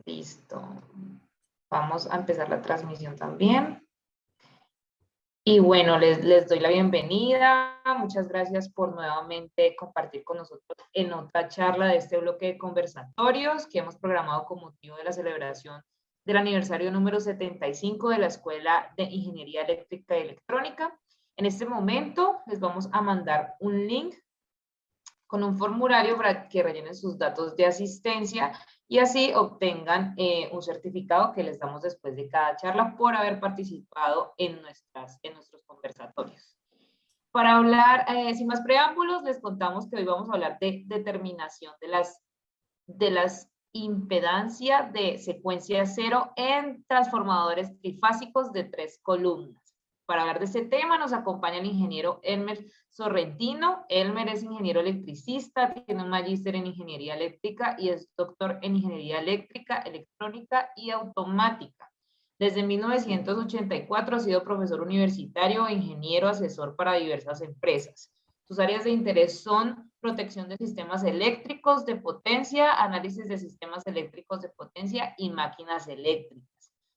Listo. Vamos a empezar la transmisión también. Y bueno, les doy la bienvenida. Muchas gracias por nuevamente compartir con nosotros en otra charla de este bloque de conversatorios que hemos programado con motivo de la celebración del aniversario número 75 de la Escuela de Ingeniería Eléctrica y Electrónica. En este momento les vamos a mandar un link con un formulario para que rellenen sus datos de asistencia y así obtengan un certificado que les damos después de cada charla por haber participado en nuestros conversatorios. Para hablar, sin más preámbulos, les contamos que hoy vamos a hablar de determinación de las impedancia de secuencia cero en transformadores trifásicos de 3 columnas. Para hablar de este tema nos acompaña el ingeniero Elmer Sorrentino. Elmer es ingeniero electricista, tiene un magíster en ingeniería eléctrica y es doctor en ingeniería eléctrica, electrónica y automática. Desde 1984 ha sido profesor universitario e ingeniero asesor para diversas empresas. Sus áreas de interés son protección de sistemas eléctricos de potencia, análisis de sistemas eléctricos de potencia y máquinas eléctricas.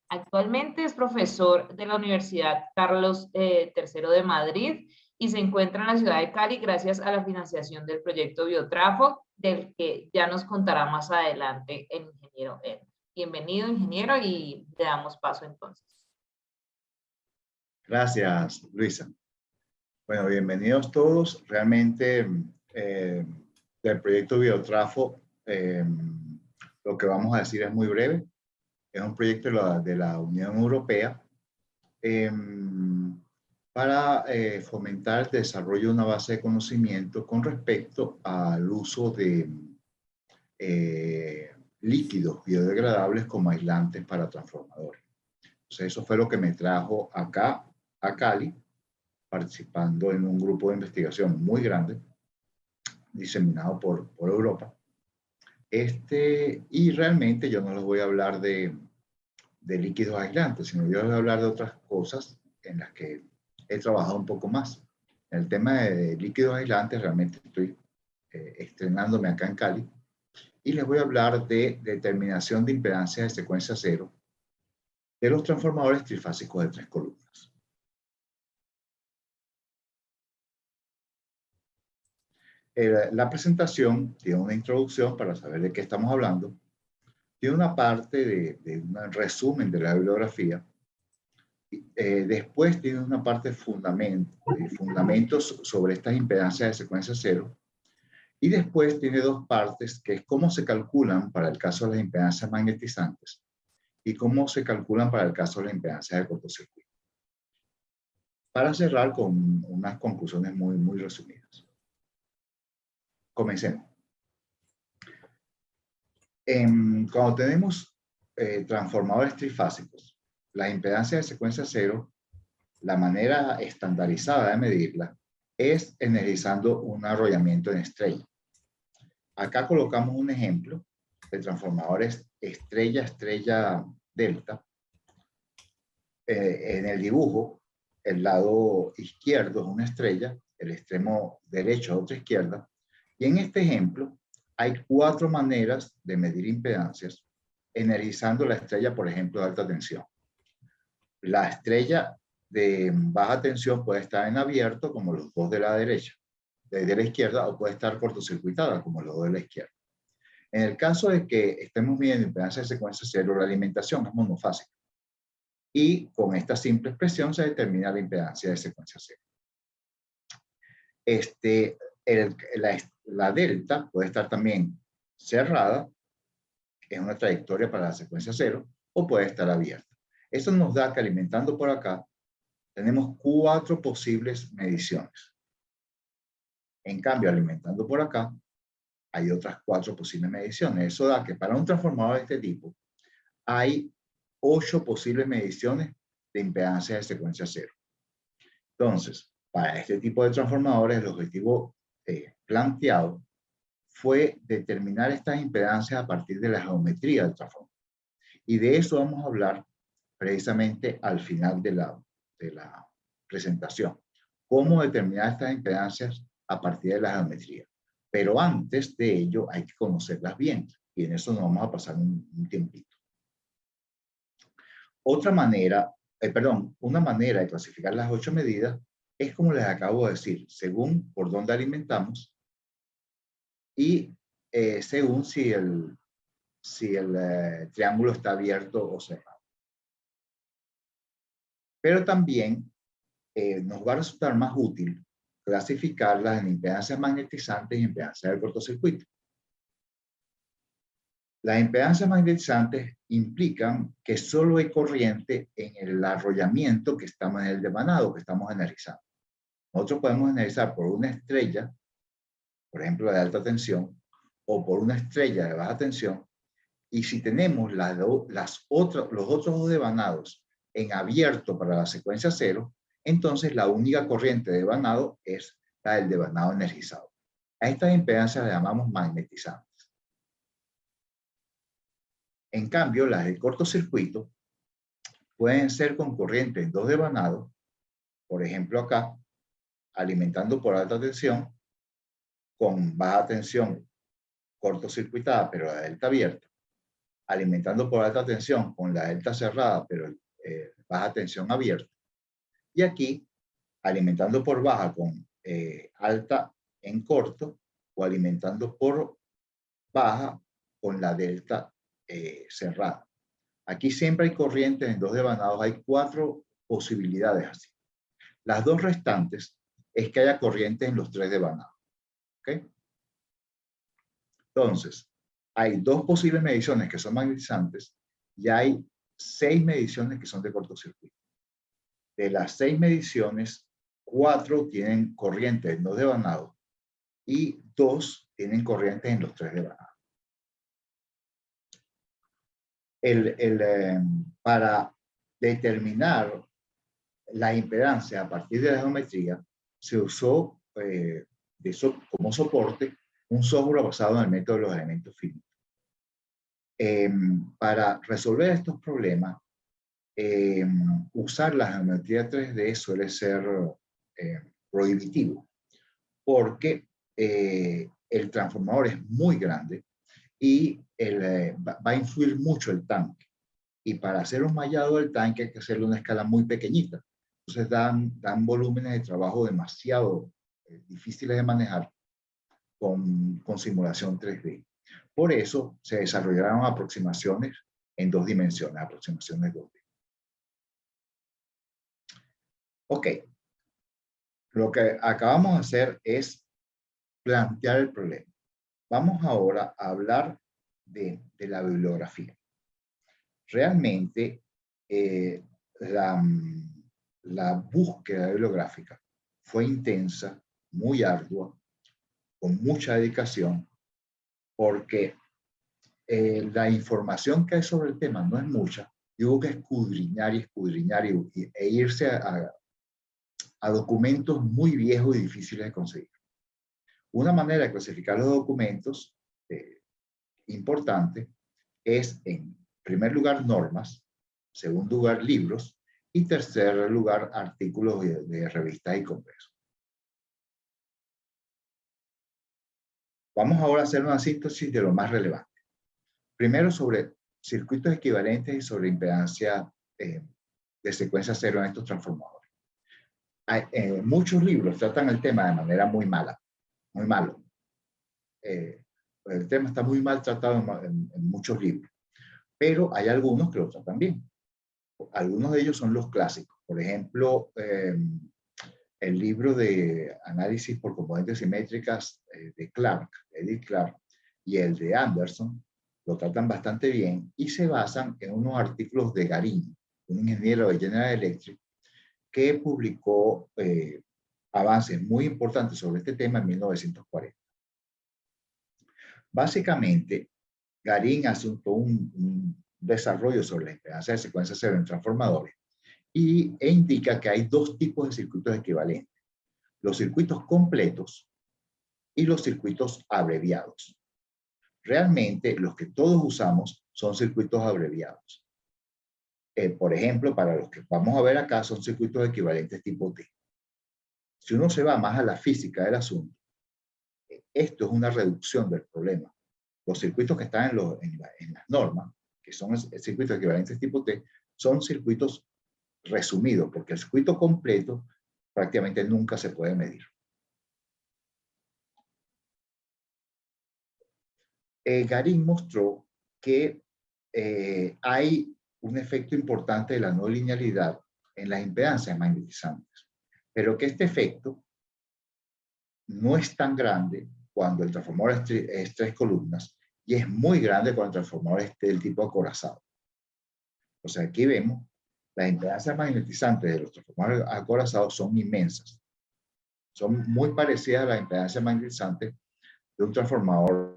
Actualmente es profesor de la Universidad Carlos III de Madrid y se encuentra en la ciudad de Cali gracias a la financiación del proyecto Biotrafo, del que ya nos contará más adelante el ingeniero Ed. Bienvenido, ingeniero, y le damos paso entonces. Gracias, Luisa. Bueno, bienvenidos todos. Realmente del proyecto Biotrafo, lo que vamos a decir es muy breve. Es un proyecto de la Unión Europea para fomentar el desarrollo de una base de conocimiento con respecto al uso de líquidos biodegradables como aislantes para transformadores. Entonces, eso fue lo que me trajo acá a Cali, participando en un grupo de investigación muy grande, diseminado por Europa. Y realmente yo no les voy a hablar de líquidos aislantes, sino yo les voy a hablar de otras cosas en las que he trabajado un poco más. En el tema de líquidos aislantes, realmente estoy estrenándome acá en Cali, y les voy a hablar de determinación de impedancia de secuencia cero de los transformadores trifásicos de 3 columnas. La presentación tiene una introducción para saber de qué estamos hablando. Tiene una parte de un resumen de la bibliografía. Después tiene una parte de fundamentos sobre estas impedancias de secuencia cero. Y después tiene 2 partes, que es cómo se calculan para el caso de las impedancias magnetizantes y cómo se calculan para el caso de las impedancias de cortocircuito. Para cerrar con unas conclusiones muy resumidas. Comencemos. Cuando tenemos transformadores trifásicos, la impedancia de secuencia cero, la manera estandarizada de medirla es energizando un arrollamiento en estrella. Acá colocamos un ejemplo de transformadores estrella delta. En el dibujo, el lado izquierdo es una estrella, el extremo derecho es otra izquierda. Y en este ejemplo hay 4 maneras de medir impedancias energizando la estrella, por ejemplo, de alta tensión. La estrella de baja tensión puede estar en abierto, como los 2 de la derecha, de la izquierda, o puede estar cortocircuitada, como los 2 de la izquierda. En el caso de que estemos midiendo impedancia de secuencia cero, la alimentación es monofásica. Y con esta simple expresión se determina la impedancia de secuencia cero. La delta puede estar también cerrada, es una trayectoria para la secuencia cero, o puede estar abierta. Eso nos da que alimentando por acá tenemos 4 posibles mediciones. En cambio, alimentando por acá hay otras 4 posibles mediciones. Eso da que para un transformador de este tipo hay 8 posibles mediciones de impedancia de secuencia cero. Entonces, para este tipo de transformadores, el objetivo planteado fue determinar estas impedancias a partir de la geometría del transformador. Y de eso vamos a hablar precisamente al final de la presentación. Cómo determinar estas impedancias a partir de la geometría. Pero antes de ello hay que conocerlas bien. Y en eso nos vamos a pasar un tiempito. Otra manera, una manera de clasificar las 8 medidas es como les acabo de decir, según por dónde alimentamos y según si el triángulo está abierto o cerrado. Pero también nos va a resultar más útil clasificarlas en impedancias magnetizantes y impedancias de cortocircuito. Las impedancias magnetizantes implican que solo hay corriente en el arrollamiento que estamos en el devanado, que estamos energizando. Nosotros podemos energizar por una estrella, por ejemplo, de alta tensión, o por una estrella de baja tensión, y si tenemos los otros dos devanados en abierto para la secuencia cero, entonces la única corriente de devanado es la del devanado energizado. A estas impedancias le llamamos magnetizantes. En cambio, las de cortocircuito pueden ser con corriente en dos devanados, por ejemplo acá, alimentando por alta tensión, con baja tensión cortocircuitada, pero la delta abierta, alimentando por alta tensión con la delta cerrada, pero baja tensión abierta. Y aquí, alimentando por baja con alta en corto, o alimentando por baja con la delta cerrada. Aquí siempre hay corrientes en dos devanados, hay 4 posibilidades así. Las 2 restantes es que haya corrientes en los 3 devanados. ¿Ok? Entonces, hay 2 posibles mediciones que son magnetizantes y hay 6 mediciones que son de cortocircuito. De las 6 mediciones, 4 tienen corrientes en 2 devanados y 2 tienen corrientes en los 3 devanados. Para determinar la impedancia a partir de la geometría, se usó como soporte un software basado en el método de los elementos finitos. Para resolver estos problemas, usar la geometría 3D suele ser prohibitivo, porque el transformador es muy grande y va a influir mucho el tanque. Y para hacer un mallado del tanque hay que hacerlo a una escala muy pequeñita. Entonces dan volúmenes de trabajo demasiado difíciles de manejar con simulación 3D. Por eso se desarrollaron aproximaciones en 2 dimensiones, aproximaciones 2D. Ok, lo que acabamos de hacer es plantear el problema. Vamos ahora a hablar de la bibliografía. Realmente, la búsqueda bibliográfica fue intensa, muy ardua, con mucha dedicación, porque la información que hay sobre el tema no es mucha, y hubo que escudriñar y escudriñar e irse a documentos muy viejos y difíciles de conseguir. Una manera de clasificar los documentos importante es, en primer lugar, normas, segundo lugar, libros, y tercer lugar, artículos de revistas y congresos. Vamos ahora a hacer una síntesis de lo más relevante. Primero, sobre circuitos equivalentes y sobre impedancia de secuencia cero en estos transformadores. Muchos libros tratan el tema de manera muy mala, muy malo. El tema está muy mal tratado en muchos libros, pero hay algunos que lo tratan bien. Algunos de ellos son los clásicos. Por ejemplo, el libro de análisis por componentes simétricas de Clark, Edith Clark, y el de Anderson, lo tratan bastante bien y se basan en unos artículos de Garín, un ingeniero de General Electric, que publicó avances muy importantes sobre este tema en 1940. Básicamente, Garín hace un desarrollo sobre la impedancia de secuencia cero en transformadores e indica que hay 2 tipos de circuitos equivalentes: los circuitos completos y los circuitos abreviados. Realmente, los que todos usamos son circuitos abreviados. Por ejemplo, para los que vamos a ver acá, son circuitos equivalentes tipo T. Si uno se va más a la física del asunto, esto es una reducción del problema. Los circuitos que están en las normas, que son circuitos equivalentes tipo T, son circuitos resumidos, porque el circuito completo prácticamente nunca se puede medir. Garín mostró que hay un efecto importante de la no linealidad en las impedancias magnetizantes, pero que este efecto no es tan grande cuando el transformador es 3 columnas y es muy grande cuando el transformador es del tipo acorazado. O sea, aquí vemos las impedancias magnetizantes de los transformadores acorazados son inmensas. Son muy parecidas a las impedancias magnetizantes de un transformador.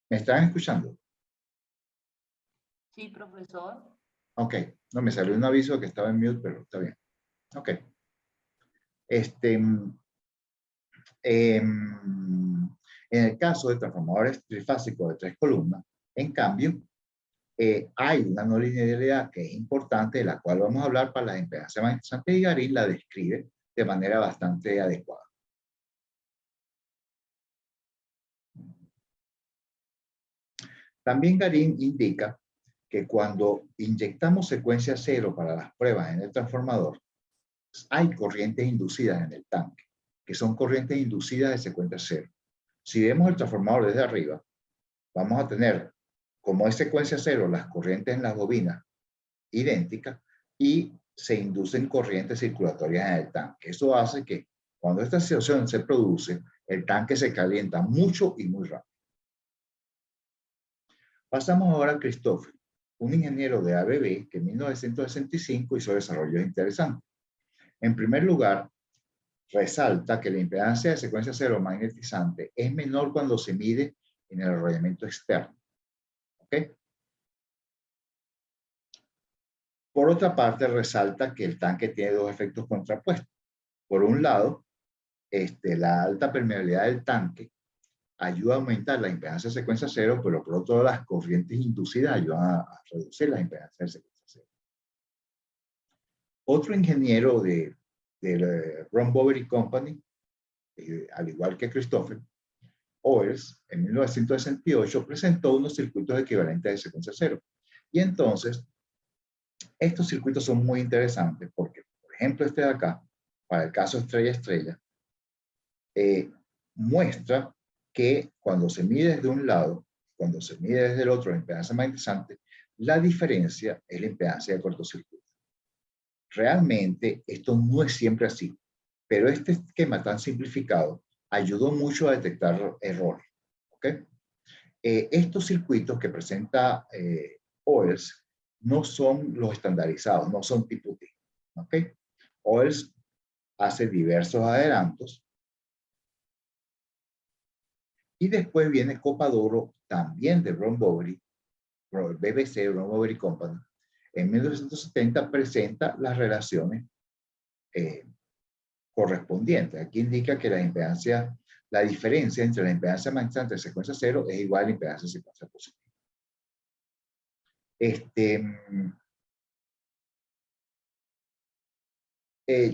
¿Me están escuchando? Sí, profesor. Ok, no, me salió un aviso que estaba en mute, pero está bien. Ok. En el caso de transformadores trifásicos de 3 columnas, en cambio, hay una no linealidad que es importante, de la cual vamos a hablar para las impedancias magnetizantes, y Garín la describe de manera bastante adecuada. También Garín indica que cuando inyectamos secuencia cero para las pruebas en el transformador, hay corrientes inducidas en el tanque, que son corrientes inducidas de secuencia cero. Si vemos el transformador desde arriba, vamos a tener, como es secuencia cero, las corrientes en las bobinas idénticas y se inducen corrientes circulatorias en el tanque. Eso hace que cuando esta situación se produce, el tanque se calienta mucho y muy rápido. Pasamos ahora a Christopher, un ingeniero de ABB que en 1965 hizo desarrollos interesantes. En primer lugar, resalta que la impedancia de secuencia cero magnetizante es menor cuando se mide en el arrollamiento externo. ¿Ok? Por otra parte, resalta que el tanque tiene dos efectos contrapuestos. Por un lado, la alta permeabilidad del tanque ayuda a aumentar la impedancia de secuencia cero, pero por otro lado, las corrientes inducidas ayudan a reducir la impedancia de secuencia cero. Otro ingeniero de Ron Bowery Company, al igual que Christopher, Oers, en 1968, presentó unos circuitos equivalentes de secuencia cero. Y entonces, estos circuitos son muy interesantes porque, por ejemplo, este de acá, para el caso estrella-estrella, muestra que cuando se mide desde un lado, cuando se mide desde el otro la impedancia magnetizante, la diferencia es la impedancia de cortocircuito. Realmente esto no es siempre así, pero este esquema tan simplificado ayudó mucho a detectar errores. ¿Okay? Estos circuitos que presenta OELS no son los estandarizados, no son tipo T. ¿Okay? OELS hace diversos adelantos. Y después viene Copadoro, también de Ron Bowery, BBC, Ron Bowery Company. En 1970 presenta las relaciones correspondientes. Aquí indica que la impedancia, la diferencia entre la impedancia magnetizante de secuencia cero es igual a la impedancia de secuencia positiva.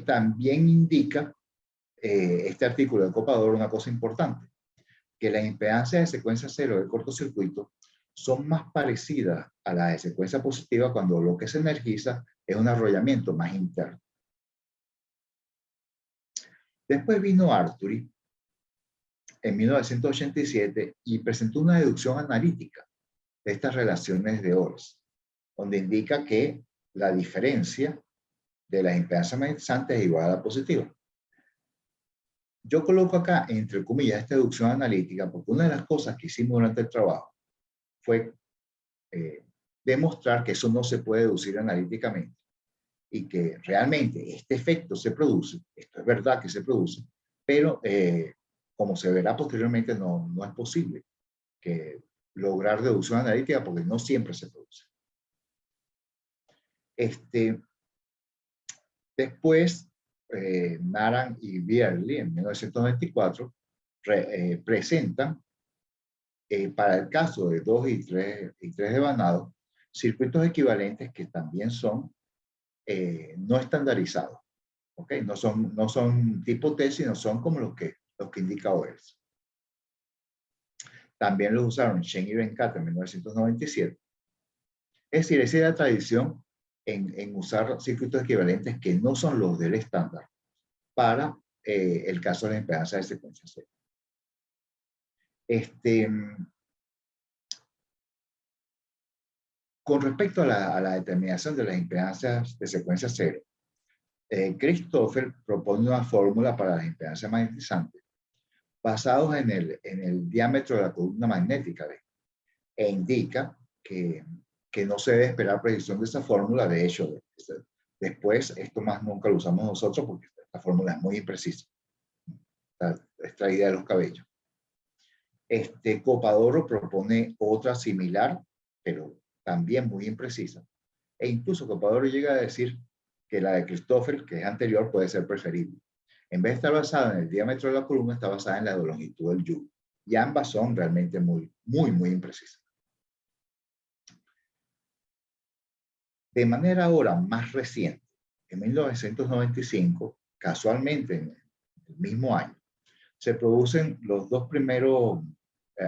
También indica este artículo de Copadoro una cosa importante, que las impedancias de secuencia cero de cortocircuito son más parecidas a las de secuencia positiva cuando lo que se energiza es un arrollamiento más interno. Después vino Artury en 1987 y presentó una deducción analítica de estas relaciones de OELS, donde indica que la diferencia de las impedancias magnetizantes es igual a la positiva. Yo coloco acá, entre comillas, esta deducción analítica, porque una de las cosas que hicimos durante el trabajo fue demostrar que eso no se puede deducir analíticamente y que realmente este efecto se produce, esto es verdad que se produce, pero como se verá posteriormente no es posible que lograr deducción analítica porque no siempre se produce. Después, Naran y Bierly en 1994 presentan para el caso de 2 y 3 de vanado, circuitos equivalentes que también son no estandarizados. ¿Ok? No son tipo T, sino son como los que indica OELS. También los usaron Shen y Venkat en 1997. Es decir, esa es la tradición en usar circuitos equivalentes que no son los del estándar para el caso de la impedancia de secuencia cero. Con respecto a la determinación de las impedancias de secuencia cero, Christoffel propone una fórmula para las impedancias magnetizantes basados en el diámetro de la columna magnética e indica que no se debe esperar precisión de esa fórmula. De hecho, después esto más nunca lo usamos nosotros porque esta fórmula es muy imprecisa. Está extraída de los cabellos. Copadoro propone otra similar, pero también muy imprecisa. E incluso Copadoro llega a decir que la de Christoffel, que es anterior, puede ser preferible. En vez de estar basada en el diámetro de la columna, está basada en la longitud del yugo. Y ambas son realmente muy imprecisas. De manera ahora más reciente, en 1995, casualmente en el mismo año, se producen los dos primeros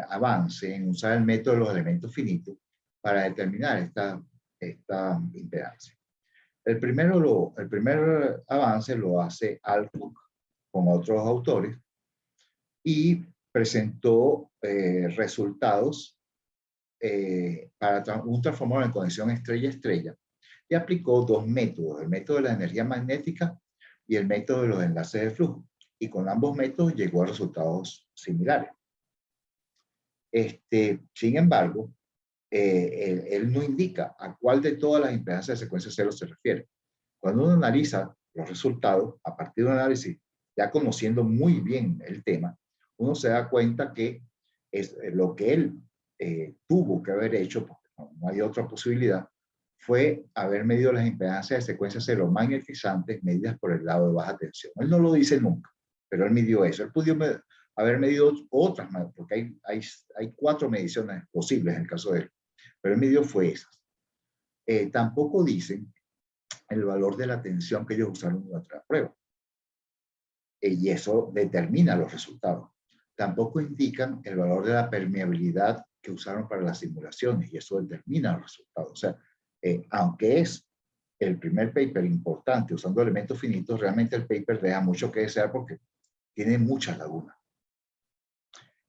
avances en usar el método de los elementos finitos para determinar esta impedancia. El primer avance lo hace Alcock con otros autores y presentó resultados para un transformador en conexión estrella-estrella y aplicó dos métodos, el método de la energía magnética y el método de los enlaces de flujo. Y con ambos métodos llegó a resultados similares. Sin embargo, él no indica a cuál de todas las impedancias de secuencia cero se refiere. Cuando uno analiza los resultados, a partir de un análisis, ya conociendo muy bien el tema, uno se da cuenta que es lo que él tuvo que haber hecho, porque no hay otra posibilidad, fue haber medido las impedancias de secuencia cero magnetizantes medidas por el lado de baja tensión. Él no lo dice nunca, pero él midió eso. Él pudo haber medido otras, porque hay 4 mediciones posibles en el caso de él, pero él midió fue esas. Tampoco dicen el valor de la tensión que ellos usaron durante la prueba. Y eso determina los resultados. Tampoco indican el valor de la permeabilidad que usaron para las simulaciones y eso determina los resultados. O sea, aunque es el primer paper importante usando elementos finitos, realmente el paper deja mucho que desear porque tiene muchas lagunas.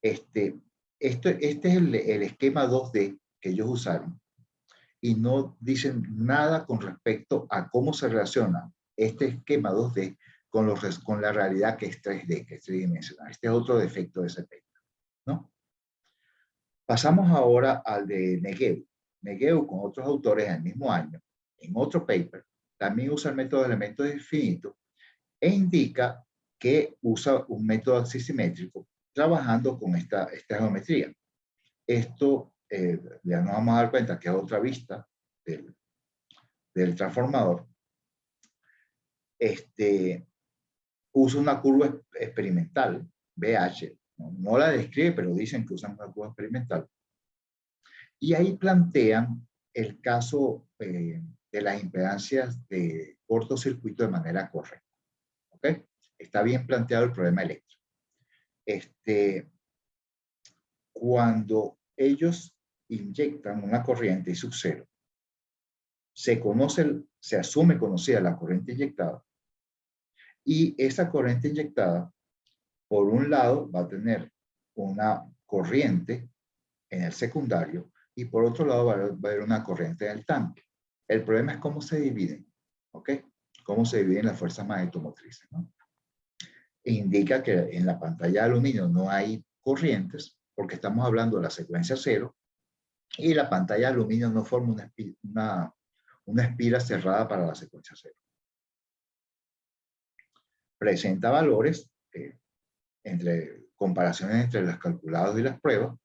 Este es el esquema 2D que ellos usaron y no dicen nada con respecto a cómo se relaciona este esquema 2D con la realidad que es 3D, que es tridimensional. Este es otro defecto de ese paper, ¿no? Pasamos ahora al de Negeu. Negeu, con otros autores en el mismo año, en otro paper, también usa el método de elementos infinitos e indica que usa un método axisimétrico trabajando con esta geometría. Esto ya nos vamos a dar cuenta que es otra vista del transformador. Usa una curva experimental, BH, no la describe, pero dicen que usan una curva experimental. Y ahí plantean el caso de las impedancias de cortocircuito de manera correcta. ¿Ok? Está bien planteado el problema eléctrico. Cuando ellos inyectan una corriente y sub cero, se asume conocida la corriente inyectada y esa corriente inyectada, por un lado, va a tener una corriente en el secundario y por otro lado va a haber una corriente en el tanque. El problema es cómo se dividen, ¿ok? Cómo se dividen las fuerzas magnetomotrices, ¿no? Indica que en la pantalla de aluminio no hay corrientes porque estamos hablando de la secuencia cero y la pantalla de aluminio no forma una espira cerrada para la secuencia cero. Presenta valores entre comparaciones entre las calculadas y las pruebas.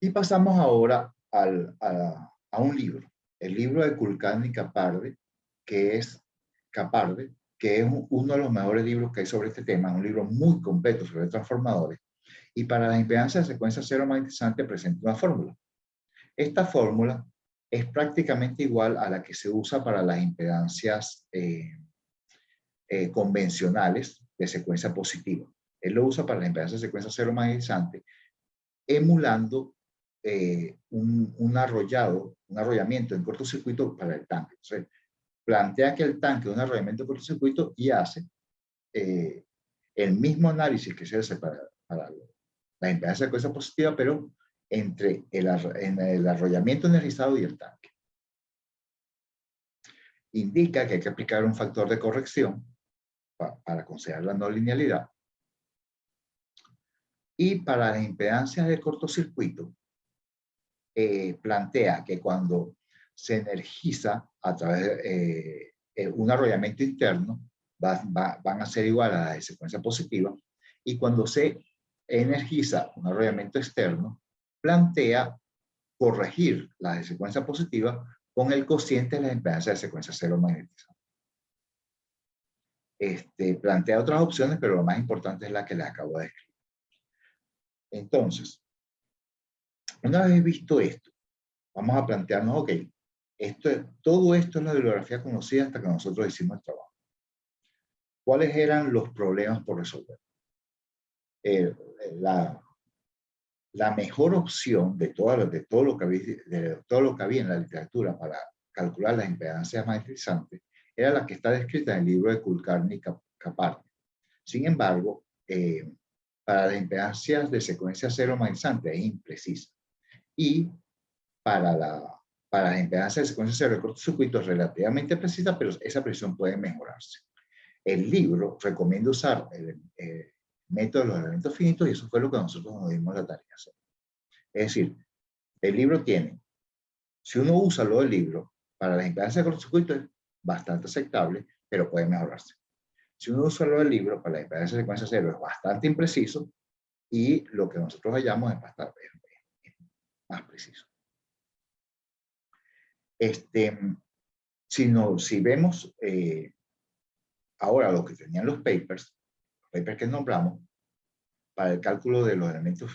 Y pasamos ahora a un libro, el libro de Kulkarni y Caparde, que es uno de los mejores libros que hay sobre este tema, un libro muy completo sobre transformadores. Y para la impedancia de secuencia cero magnetizante presenta una fórmula. Esta fórmula es prácticamente igual a la que se usa para las impedancias convencionales de secuencia positiva. Él lo usa para las impedancias de secuencia cero magnetizante, emulando un arrollamiento en cortocircuito para el tanque. Entonces, plantea que el tanque es un arrollamiento en cortocircuito y hace el mismo análisis que se hace para la impedancia de secuencia positiva, pero entre en el arrollamiento energizado y el tanque. Indica que hay que aplicar un factor de corrección para considerar la no linealidad. Y para las impedancias de cortocircuito, plantea que cuando se energiza a través de un arrollamiento interno, van a ser igual a la de secuencia positiva, y cuando se energiza un arrollamiento externo, plantea corregir la de secuencia positiva con el cociente de la impedancia de secuencia cero magnetizante. Plantea otras opciones, pero lo más importante es la que les acabo de escribir. Entonces, una vez visto esto, vamos a plantearnos, ok, todo esto es la bibliografía conocida hasta que nosotros hicimos el trabajo. ¿Cuáles eran los problemas por resolver? La mejor opción de todo lo que había en la literatura para calcular las impedancias magnetizantes era la que está descrita en el libro de Kulkarni y Kaparni. Sin embargo, para las impedancias de secuencia cero magnetizante es imprecisa. Y para las impedancias de secuencia cero de cortocircuito es relativamente precisa, pero esa precisión puede mejorarse. El libro recomienda usar el método de los elementos finitos, y eso fue lo que nosotros nos dimos la tarea de hacer. Es decir, el libro tiene, si uno usa lo del libro, para las impedancias de cortocircuito es bastante aceptable, pero puede mejorarse. Si uno usa lo del libro, para las impedancias de secuencia cero es bastante impreciso, y lo que nosotros hallamos es bastante más preciso. Si vemos ahora lo que tenían los papers que nombramos, para el cálculo de los elementos,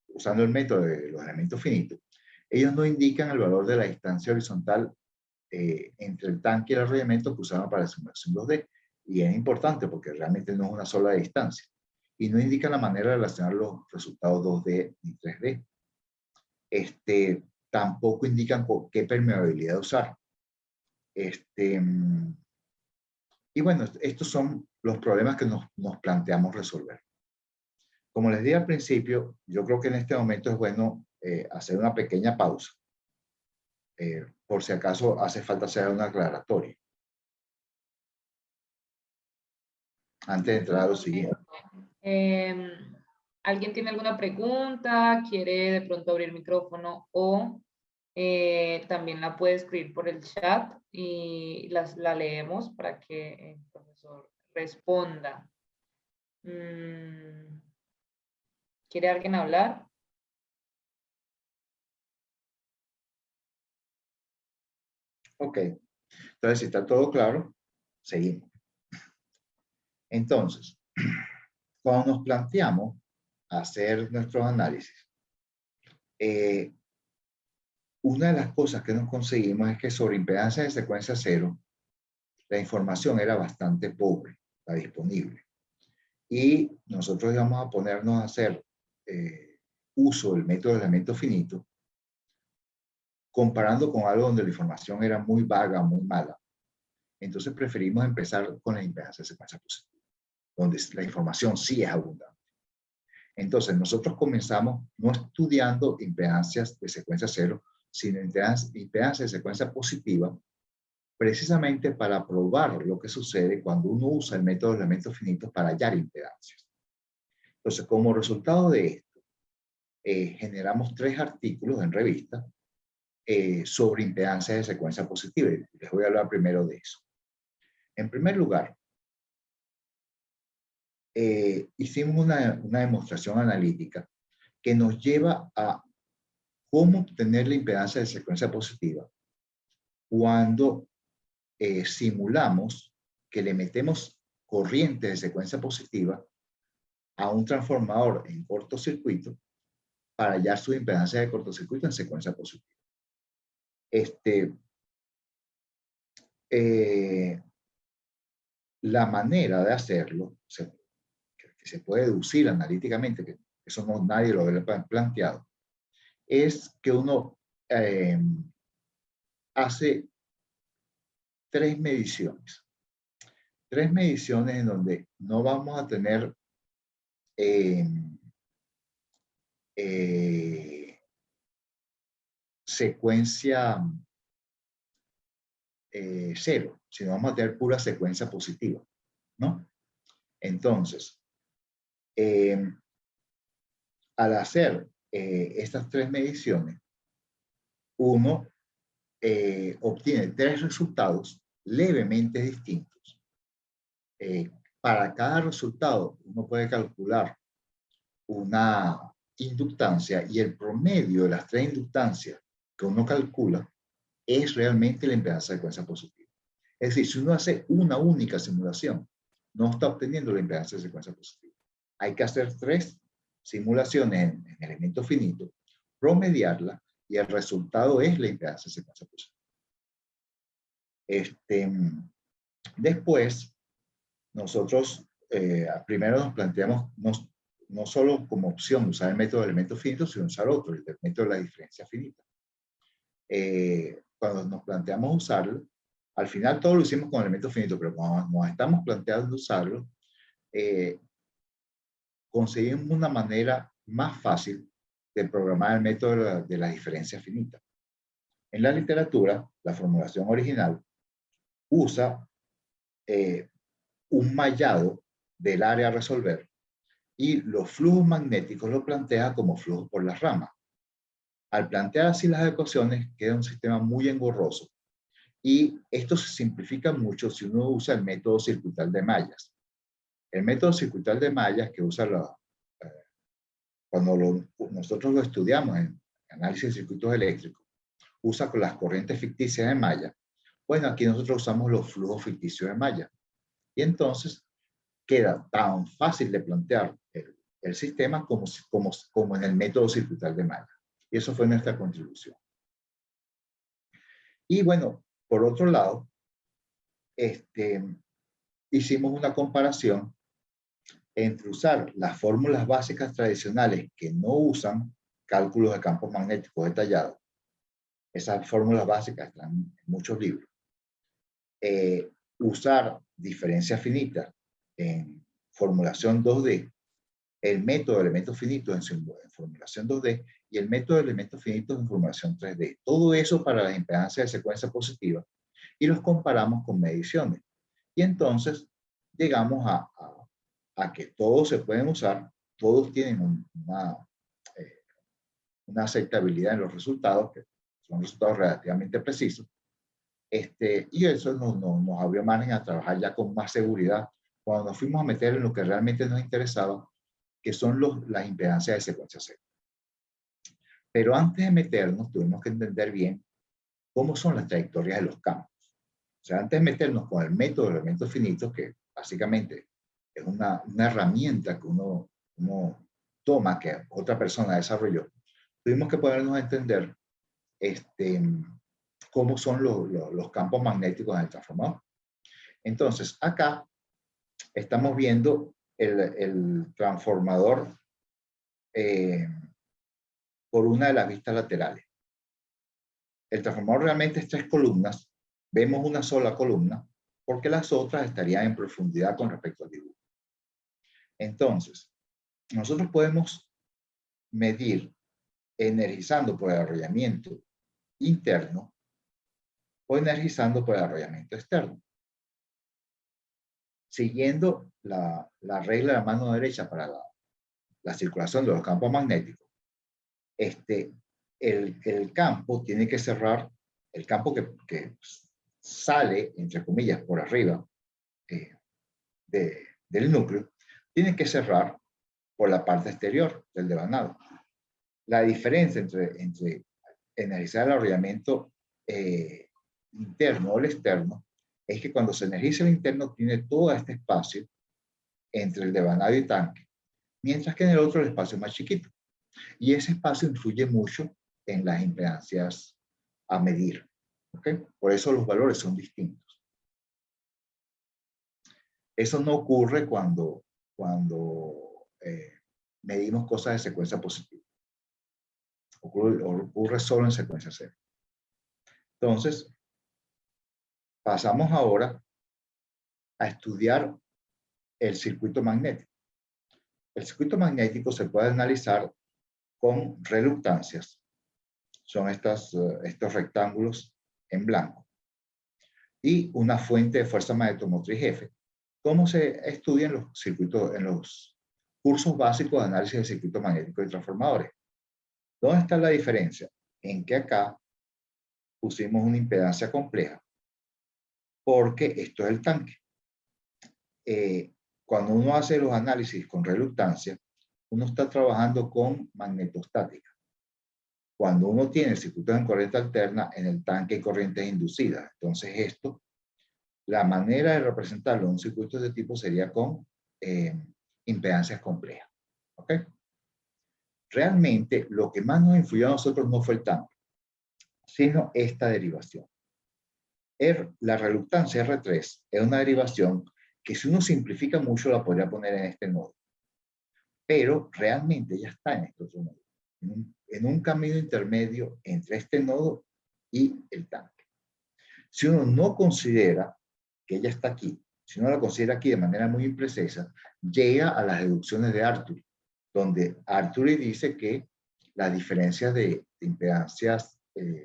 usando el método de los elementos finitos, ellos no indican el valor de la distancia horizontal entre el tanque y el arrollamiento que usaban para la simulación 2D. Y es importante porque realmente no es una sola distancia. Y no indican la manera de relacionar los resultados 2D ni 3D. Tampoco indican qué permeabilidad usar. Y bueno, estos son los problemas que nos planteamos resolver. Como les dije al principio, yo creo que en este momento es bueno hacer una pequeña pausa, por si acaso hace falta hacer una aclaratoria, antes de entrar a lo siguiente. ¿Alguien tiene alguna pregunta? ¿Quiere de pronto abrir el micrófono? O también la puede escribir por el chat y la leemos para que el profesor responda. ¿Quiere alguien hablar? Ok. Entonces, si está todo claro, seguimos. Entonces, cuando nos planteamos hacer nuestros análisis, una de las cosas que nos conseguimos es que sobre impedancia de secuencia cero, la información era bastante pobre, la disponible. Y nosotros íbamos a ponernos a hacer uso del método de elemento finito, comparando con algo donde la información era muy vaga, muy mala. Entonces preferimos empezar con la impedancia de secuencia positiva, donde la información sí es abundante. Entonces nosotros comenzamos no estudiando impedancias de secuencia cero, sino impedancias de secuencia positiva, precisamente para probar lo que sucede cuando uno usa el método de elementos finitos para hallar impedancias. Entonces, como resultado de esto, generamos 3 artículos en revista sobre impedancias de secuencia positiva. Les voy a hablar primero de eso. En primer lugar, hicimos una demostración analítica que nos lleva a cómo obtener la impedancia de secuencia positiva cuando simulamos que le metemos corriente de secuencia positiva a un transformador en cortocircuito para hallar su impedancia de cortocircuito en secuencia positiva. La manera de hacerlo, que se puede deducir analíticamente, que eso no, nadie lo había planteado, es que uno hace tres mediciones. Tres mediciones en donde no vamos a tener secuencia cero, sino vamos a tener pura secuencia positiva, ¿no? Entonces, al hacer estas tres mediciones, uno obtiene tres resultados levemente distintos. Para cada resultado, uno puede calcular una inductancia y el promedio de las tres inductancias que uno calcula es realmente la impedancia de secuencia positiva. Es decir, si uno hace una única simulación, no está obteniendo la impedancia de secuencia positiva. Hay que hacer tres simulaciones en elementos finitos, promediarla y el resultado es la impedancia de secuencia positiva. Después, nosotros primero nos planteamos no solo como opción usar el método de elementos finitos, sino usar otro, el método de la diferencia finita. Cuando nos planteamos usarlo, al final todo lo hicimos con elementos finitos, pero cuando nos estamos planteando usarlo, conseguimos una manera más fácil de programar el método de la diferencia finita. En la literatura, la formulación original usa un mallado del área a resolver y los flujos magnéticos lo plantea como flujos por las ramas. Al plantear así las ecuaciones, queda un sistema muy engorroso. Y esto se simplifica mucho si uno usa el método circuital de mallas. El método circuital de mallas que usa cuando nosotros lo estudiamos en análisis de circuitos eléctricos, usa con las corrientes ficticias de malla. Bueno, aquí nosotros usamos los flujos ficticios de malla. Y entonces queda tan fácil de plantear el sistema como en el método circuital de malla. Y eso fue nuestra contribución. Y bueno, por otro lado, hicimos una comparación entre usar las fórmulas básicas tradicionales que no usan cálculos de campos magnéticos detallados. Esas fórmulas básicas están en muchos libros. Usar diferencia finita en formulación 2D, el método de elementos finitos en formulación 2D y el método de elementos finitos en formulación 3D. Todo eso para las impedancias de secuencia positiva y los comparamos con mediciones. Y entonces llegamos a que todos se pueden usar, todos tienen una aceptabilidad en los resultados, que son resultados relativamente precisos, y eso nos abrió margen a trabajar ya con más seguridad cuando nos fuimos a meter en lo que realmente nos interesaba, que son las impedancias de secuencia cero. Pero antes de meternos, tuvimos que entender bien cómo son las trayectorias de los campos. O sea, antes de meternos con el método de elementos finitos, que básicamente es una herramienta que uno toma, que otra persona desarrolló, tuvimos que ponernos a entender cómo son los campos magnéticos en el transformador. Entonces, acá estamos viendo el transformador por una de las vistas laterales. El transformador realmente es tres columnas. Vemos una sola columna porque las otras estarían en profundidad con respecto al dibujo. Entonces, nosotros podemos medir energizando por el arrollamiento interno o energizando por el arrollamiento externo. Siguiendo la regla de la mano derecha para la circulación de los campos magnéticos, el campo tiene que cerrar, el campo que sale, entre comillas, por arriba del núcleo, tiene que cerrar por la parte exterior del devanado. La diferencia entre energizar el arrollamiento interno o el externo es que cuando se energiza el interno tiene todo este espacio entre el devanado y tanque, mientras que en el otro el espacio es más chiquito. Y ese espacio influye mucho en las impedancias a medir. ¿Ok? Por eso los valores son distintos. Eso no ocurre cuando medimos cosas de secuencia positiva. Ocurre solo en secuencia cero. Entonces, pasamos ahora a estudiar el circuito magnético. El circuito magnético se puede analizar con reluctancias. Son estos rectángulos en blanco. Y una fuente de fuerza magnetomotriz F. ¿Cómo se estudian los circuitos en los cursos básicos de análisis de circuitos magnéticos y transformadores? ¿Dónde está la diferencia? En que acá pusimos una impedancia compleja, porque esto es el tanque. Cuando uno hace los análisis con reluctancia, uno está trabajando con magnetostática. Cuando uno tiene circuitos en corriente alterna, en el tanque hay corrientes inducidas. Entonces esto, la manera de representarlo en un circuito de tipo sería con impedancias complejas. ¿Ok? Realmente lo que más nos influyó a nosotros no fue el tanque, sino esta derivación. La reluctancia R3 es una derivación que si uno simplifica mucho la podría poner en este nodo. Pero realmente ya está en este otro nodo. En un camino intermedio entre este nodo y el tanque. Si uno no considera que ella está aquí, si uno la considera aquí de manera muy imprecisa, llega a las deducciones de Arthur, donde Arthur dice que la diferencia de impedancias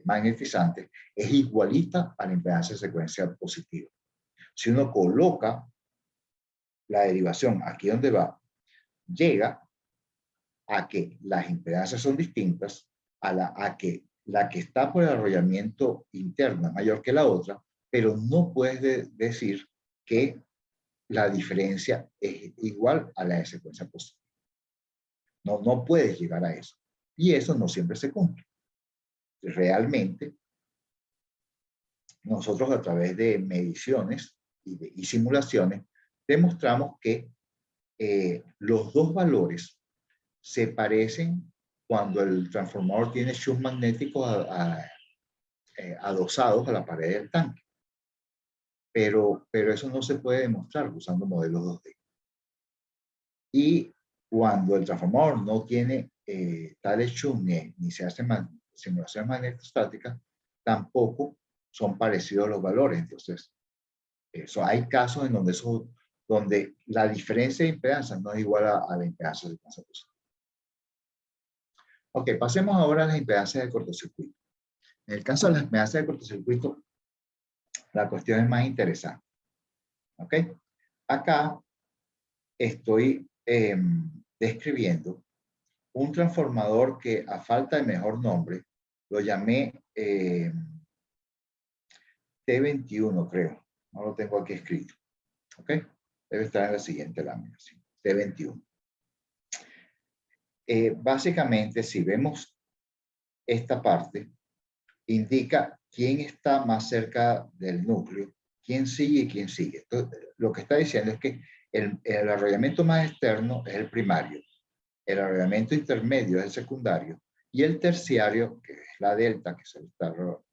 magnetizantes es igualita a la impedancia de secuencia positiva. Si uno coloca la derivación aquí donde va, llega a que las impedancias son distintas, a que la que está por el arrollamiento interno es mayor que la otra, pero no puedes decir que la diferencia es igual a la de secuencia positiva. No puedes llegar a eso. Y eso no siempre se cumple. Realmente, nosotros a través de mediciones y simulaciones, demostramos que los dos valores se parecen cuando el transformador tiene shunts magnéticos adosados a la pared del tanque. Pero eso no se puede demostrar usando modelos 2D. Y cuando el transformador no tiene tales shunts ni se hacen simulaciones magnetostáticas, tampoco son parecidos los valores. Entonces, hay casos en donde la diferencia de impedancia no es igual a la impedancia de secuencia positiva. Ok, pasemos ahora a las impedancias de cortocircuito. En el caso de las impedancias de cortocircuito, la cuestión es más interesante. Ok, acá estoy describiendo un transformador que, a falta de mejor nombre, lo llamé T21, creo. No lo tengo aquí escrito. ¿Ok? Debe estar en la siguiente lámina. ¿Sí? T21. Básicamente, si vemos esta parte, indica quién está más cerca del núcleo, quién sigue y quién sigue. Entonces, lo que está diciendo es que el arrollamiento más externo es el primario, el arrollamiento intermedio es el secundario, y el terciario, que es la delta, que es el tarro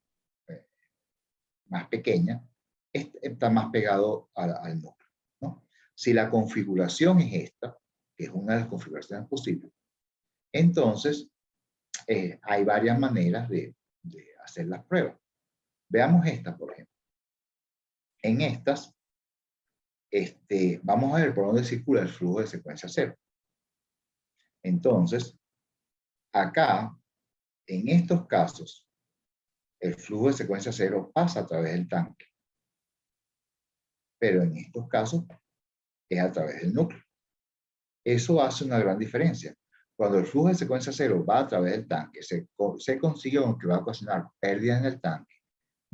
más pequeña, está más pegado al núcleo, ¿no? Si la configuración es esta, que es una de las configuraciones posibles, entonces hay varias maneras de hacer las pruebas. Veamos esta, por ejemplo. En estas, vamos a ver por dónde circula el flujo de secuencia cero. Entonces, acá, en estos casos, el flujo de secuencia cero pasa a través del tanque. Pero en estos casos, es a través del núcleo. Eso hace una gran diferencia. Cuando el flujo de secuencia cero va a través del tanque, se consigue con que va a ocasionar pérdidas en el tanque,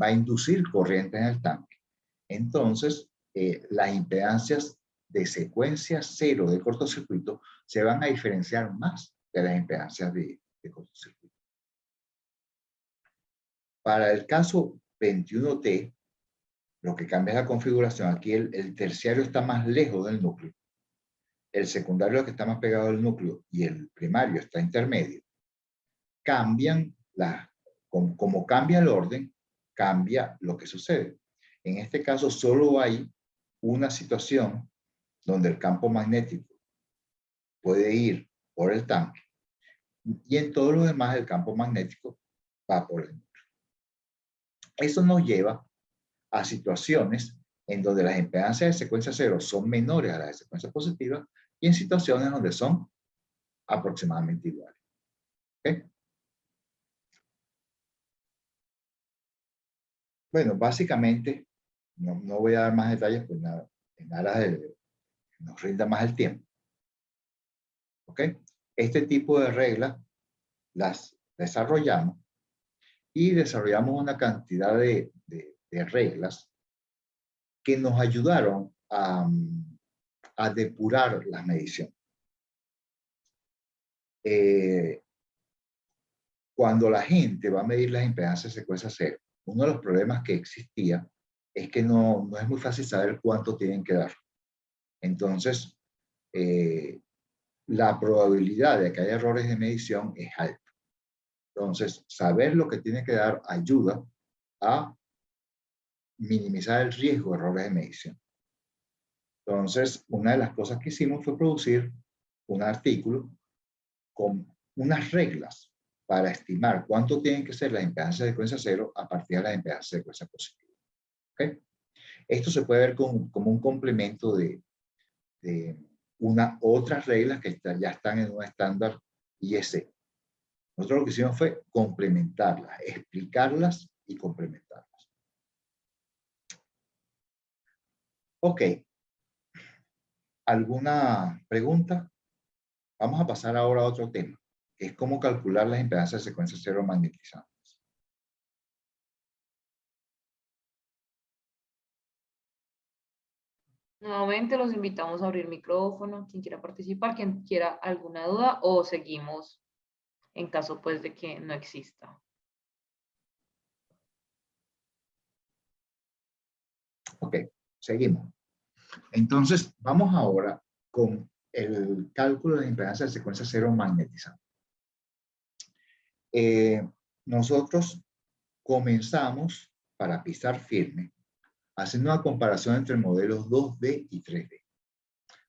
va a inducir corriente en el tanque. Entonces, las impedancias de secuencia cero de cortocircuito se van a diferenciar más de las impedancias de cortocircuito. Para el caso 21T, lo que cambia es la configuración. Aquí el terciario está más lejos del núcleo. El secundario es el que está más pegado al núcleo y el primario está intermedio. Cambian las como cambia el orden, cambia lo que sucede. En este caso, solo hay una situación donde el campo magnético puede ir por el tanque y en todos los demás el campo magnético va por el núcleo. Eso nos lleva a situaciones en donde las impedancias de secuencia cero son menores a las de secuencia positiva y en situaciones donde son aproximadamente iguales. ¿Okay? Bueno, básicamente, no voy a dar más detalles pues nada, en aras de que nos rinda más el tiempo. ¿Ok? Este tipo de reglas las desarrollamos y desarrollamos una cantidad de reglas que nos ayudaron a depurar las mediciones. Cuando la gente va a medir las impedancias de secuencia cero, uno de los problemas que existía es que no es muy fácil saber cuánto tienen que dar. Entonces, la probabilidad de que haya errores de medición es alta. Entonces, saber lo que tiene que dar ayuda a minimizar el riesgo de errores de medición. Entonces, una de las cosas que hicimos fue producir un artículo con unas reglas para estimar cuánto tienen que ser las impedancias de secuencia cero a partir de las impedancias de secuencia positiva. ¿Okay? Esto se puede ver como un complemento de otras reglas que ya están en un estándar IEC. Nosotros lo que hicimos fue complementarlas, explicarlas y complementarlas. Ok. ¿Alguna pregunta? Vamos a pasar ahora a otro tema, que es cómo calcular las impedancias de secuencia cero magnetizantes. Nuevamente los invitamos a abrir micrófono, quien quiera participar, quien quiera alguna duda, o seguimos en caso pues de que no exista. Ok, seguimos. Entonces, vamos ahora con el cálculo de impedancia de secuencia cero magnetizante. Nosotros comenzamos para pisar firme haciendo una comparación entre modelos 2D y 3D.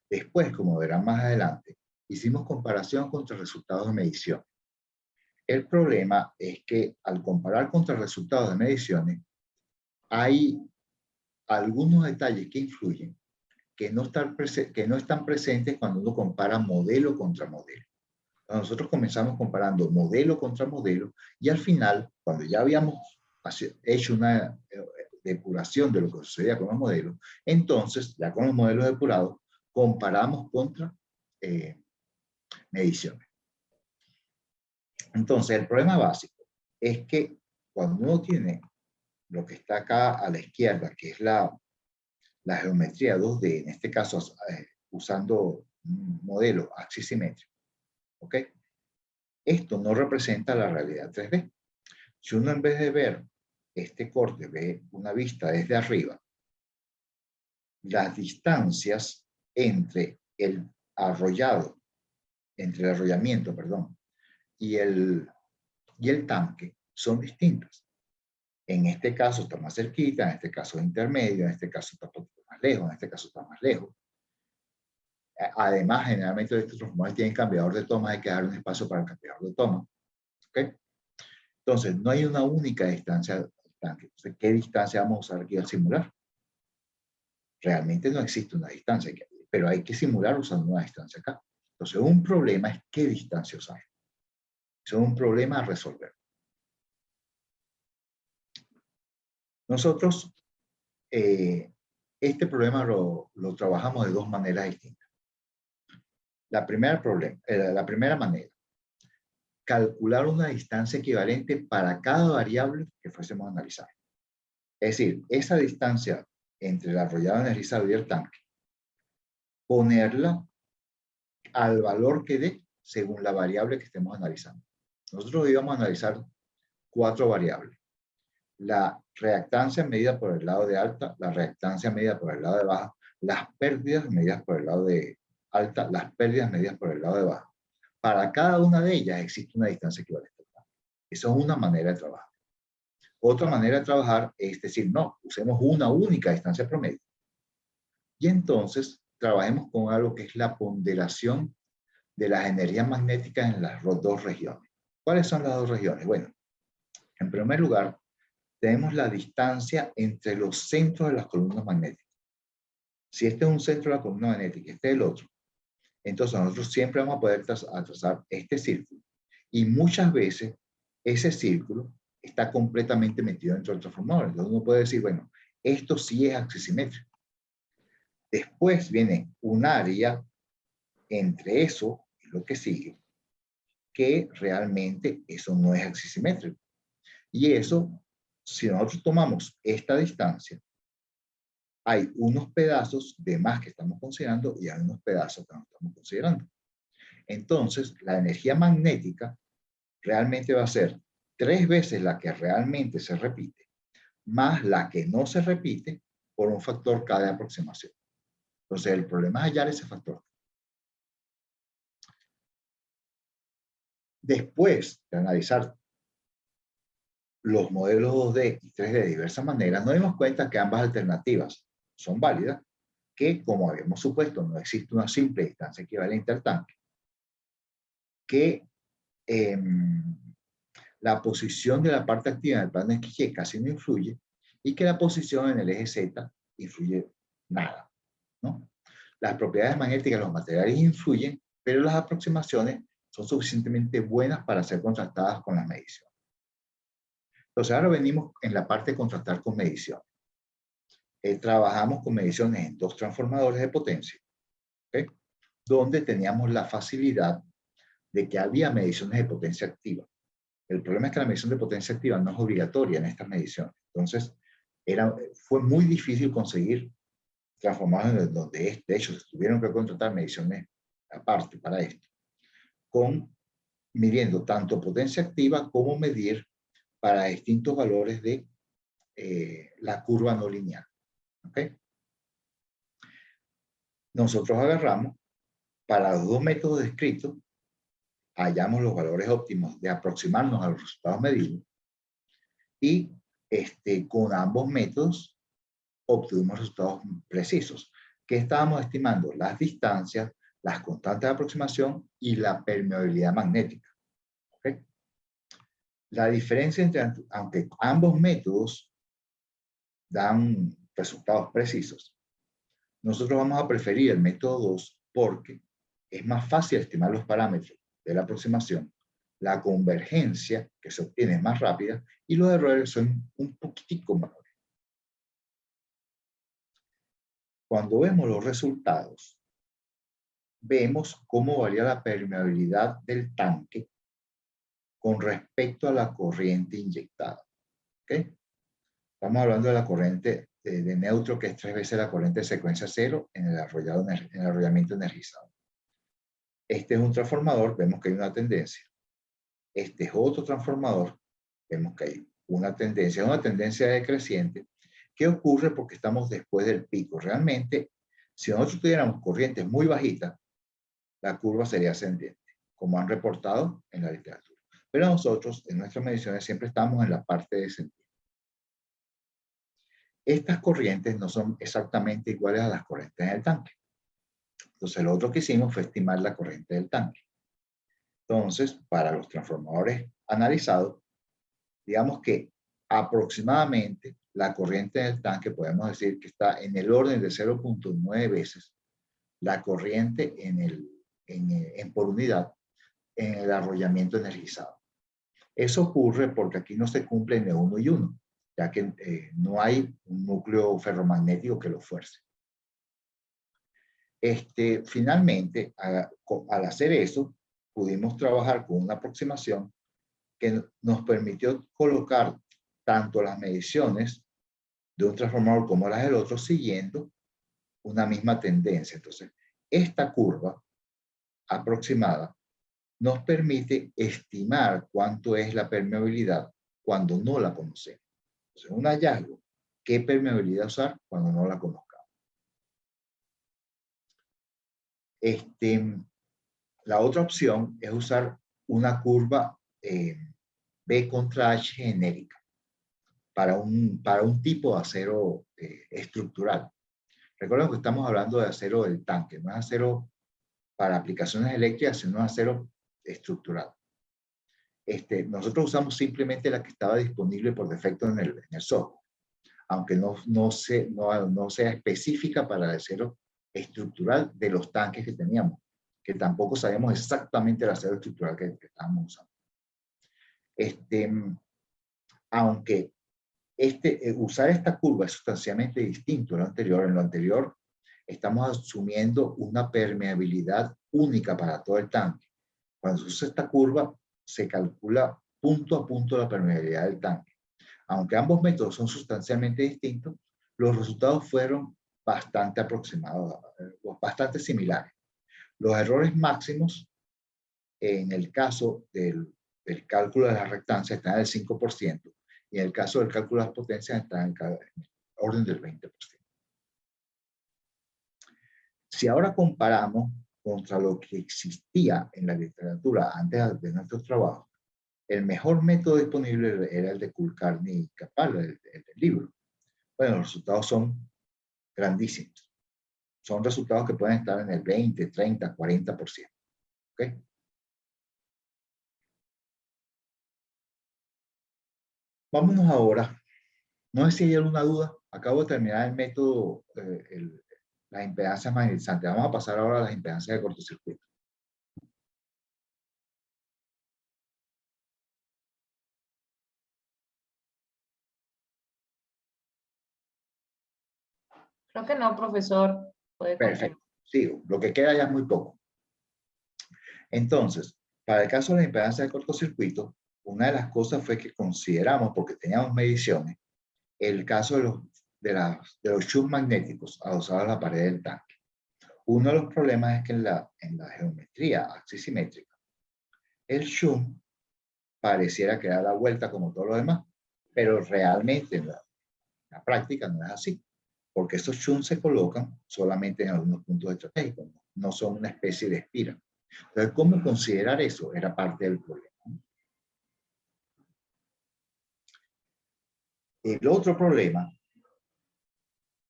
Después, como verán más adelante, hicimos comparación contra resultados de medición. El problema es que al comparar contra resultados de mediciones, hay algunos detalles que influyen que no están presentes cuando uno compara modelo contra modelo. Nosotros comenzamos comparando modelo contra modelo y al final, cuando ya habíamos hecho una depuración de lo que sucedía con los modelos, entonces, ya con los modelos depurados, comparamos contra mediciones. Entonces, el problema básico es que cuando uno tiene lo que está acá a la izquierda, que es la geometría 2D, en este caso usando un modelo axisimétrico, ¿ok? Esto no representa la realidad 3D. Si uno en vez de ver este corte ve una vista desde arriba, las distancias entre el arrollamiento, perdón, y el tanque son distintas. En este caso está más cerquita, en este caso es intermedio, en este caso está un poquito más lejos, en este caso está más lejos. Además, generalmente estos transformadores tienen cambiador de toma, hay que dar un espacio para el cambiador de toma. ¿Okay? Entonces, no hay una única distancia del tanque. Entonces, ¿qué distancia vamos a usar aquí al simular? Realmente no existe una distancia, pero hay que simular usando una distancia acá. Entonces, un problema es qué distancia usar. Eso es un problema a resolver. Nosotros, este problema lo trabajamos de dos maneras distintas. La primera manera, calcular una distancia equivalente para cada variable que fuésemos a analizar. Es decir, esa distancia entre el arrollado energizado y el tanque, ponerla al valor que dé según la variable que estemos analizando. Nosotros íbamos a analizar 4 variables. La reactancia medida por el lado de alta, la reactancia medida por el lado de baja, las pérdidas medidas por el lado de alta, las pérdidas medidas por el lado de baja. Para cada una de ellas existe una distancia equivalente. Esa es una manera de trabajar. Otra manera de trabajar es decir, no, usemos una única distancia promedio. Y entonces trabajemos con algo que es la ponderación de las energías magnéticas en las dos regiones. ¿Cuáles son las dos regiones? Bueno, en primer lugar, tenemos la distancia entre los centros de las columnas magnéticas. Si este es un centro de la columna magnética y este es el otro, entonces nosotros siempre vamos a poder trazar este círculo. Y muchas veces ese círculo está completamente metido dentro del transformador. Entonces uno puede decir, bueno, esto sí es axisimétrico. Después viene un área entre eso y lo que sigue, que realmente eso no es axisimétrico. Y eso, si nosotros tomamos esta distancia, hay unos pedazos de más que estamos considerando y hay unos pedazos que no estamos considerando. Entonces, la energía magnética realmente va a ser 3 veces la que realmente se repite, más la que no se repite por un factor K de aproximación. Entonces, el problema es hallar ese factor. Después de analizar los modelos 2D y 3D de diversas maneras, nos dimos cuenta que ambas alternativas son válidas, que como habíamos supuesto no existe una simple distancia equivalente al tanque, que la posición de la parte activa en el plano XY casi no influye y que la posición en el eje Z influye nada, ¿no? Las propiedades magnéticas de los materiales influyen, pero las aproximaciones son suficientemente buenas para ser contrastadas con las mediciones. Entonces ahora venimos en la parte de contrastar con mediciones. Trabajamos con mediciones en 2 transformadores de potencia, ¿okay? Donde teníamos la facilidad de que había mediciones de potencia activa. El problema es que la medición de potencia activa no es obligatoria en estas mediciones. Entonces, fue muy difícil conseguir transformadores donde, de hecho, se tuvieron que contratar mediciones aparte para esto, midiendo tanto potencia activa como medir para distintos valores de la curva no lineal. ¿Okay? Nosotros agarramos, para los 2 métodos descritos, hallamos los valores óptimos de aproximarnos a los resultados medidos y con ambos métodos obtuvimos resultados precisos, que estábamos estimando las distancias, las constantes de aproximación y la permeabilidad magnética. ¿Okay? La diferencia entre, aunque ambos métodos dan resultados precisos, nosotros vamos a preferir el método 2 porque es más fácil estimar los parámetros de la aproximación, la convergencia que se obtiene es más rápida y los errores son un poquitico menores. Cuando vemos los resultados, vemos cómo varía la permeabilidad del tanque con respecto a la corriente inyectada. ¿Okay? Estamos hablando de la corriente de neutro, que es 3 veces la corriente de secuencia cero en el arrollamiento energizado. Este es un transformador, vemos que hay una tendencia. Este es otro transformador, vemos que hay una tendencia decreciente. ¿Qué ocurre? Porque estamos después del pico. Realmente, si nosotros tuviéramos corrientes muy bajitas, la curva sería ascendente, como han reportado en la literatura. Pero nosotros, en nuestras mediciones, siempre estamos en la parte descendente. Estas corrientes no son exactamente iguales a las corrientes en el tanque. Entonces, lo otro que hicimos fue estimar la corriente del tanque. Entonces, para los transformadores analizados, digamos que aproximadamente la corriente del tanque podemos decir que está en el orden de 0.9 veces la corriente por unidad en el arrollamiento energizado. Eso ocurre porque aquí no se cumple ni 1 y 1, ya que no hay un núcleo ferromagnético que lo fuerce. Finalmente, al hacer eso, pudimos trabajar con una aproximación que nos permitió colocar tanto las mediciones de un transformador como las del otro siguiendo una misma tendencia. Entonces, esta curva aproximada nos permite estimar cuánto es la permeabilidad cuando no la conocemos. Entonces, un hallazgo, ¿qué permeabilidad usar cuando no la conozcamos? La otra opción es usar una curva B contra H genérica. para un tipo de acero estructural. Recuerden que estamos hablando de acero del tanque, no es acero para aplicaciones eléctricas, sino acero estructural. Nosotros usamos simplemente la que estaba disponible por defecto en el software, aunque no sea específica para el acero estructural de los tanques que teníamos, que tampoco sabíamos exactamente el acero estructural que estábamos usando. Aunque usar esta curva es sustancialmente distinto a lo anterior. En lo anterior estamos asumiendo una permeabilidad única para todo el tanque. Cuando se usa esta curva, se calcula punto a punto la permeabilidad del tanque. Aunque ambos métodos son sustancialmente distintos, los resultados fueron bastante aproximados, bastante similares. Los errores máximos en el caso del cálculo de la reactancia están en el 5%, y en el caso del cálculo de las potencias está en el orden del 20%. Si ahora comparamos contra lo que existía en la literatura antes de nuestros trabajos, el mejor método disponible era el de Kulkarni y Kapal, el del libro. Bueno, los resultados son grandísimos. Son resultados que pueden estar en el 20, 30, 40%. ¿Ok? Vámonos ahora. No sé si hay alguna duda. Acabo de terminar el método, las impedancias magnetizantes. Vamos a pasar ahora a las impedancias de cortocircuito. Creo que no, profesor. Puede continuar. Perfecto. Sigo. Lo que queda ya es muy poco. Entonces, para el caso de la impedancia de cortocircuito, una de las cosas fue que consideramos, porque teníamos mediciones, el caso de los shunts magnéticos adosados a la pared del tanque. Uno de los problemas es que en la geometría axisimétrica, el shunt pareciera que da la vuelta como todo lo demás, pero realmente en la práctica no es así, porque esos shunts se colocan solamente en algunos puntos estratégicos, no son una especie de espira. Entonces, ¿cómo considerar eso? Era parte del problema. El otro problema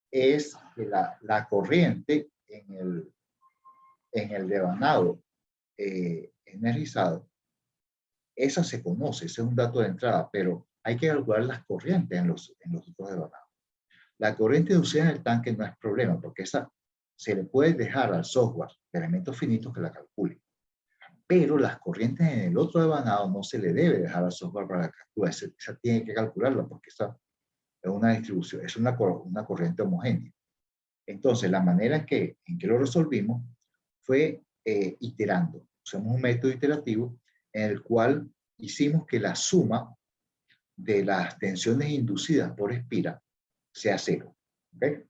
es que la corriente en el devanado energizado, esa se conoce, ese es un dato de entrada, pero hay que calcular las corrientes en los otros devanados. La corriente inducida en el tanque no es problema, porque esa se le puede dejar al software de elementos finitos que la calcule. Pero las corrientes en el otro devanado no se le debe dejar al software para calcular. Esa tiene que calcularla, porque esa es una distribución, es una corriente homogénea. Entonces, la manera en que lo resolvimos fue iterando. Usamos un método iterativo en el cual hicimos que la suma de las tensiones inducidas por espira sea cero. ¿Okay?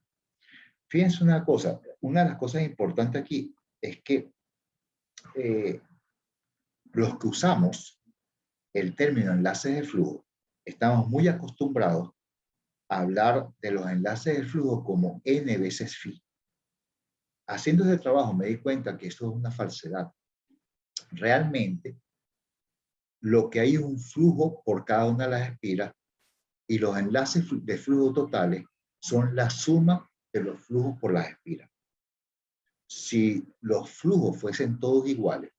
Fíjense una cosa, una de las cosas importantes aquí es que los que usamos el término enlaces de flujo, estamos muy acostumbrados a hablar de los enlaces de flujo como n veces phi. Haciendo ese trabajo me di cuenta que eso es una falsedad. Realmente, lo que hay es un flujo por cada una de las espiras, y los enlaces de flujo totales son la suma de los flujos por las espiras. Si los flujos fuesen todos iguales,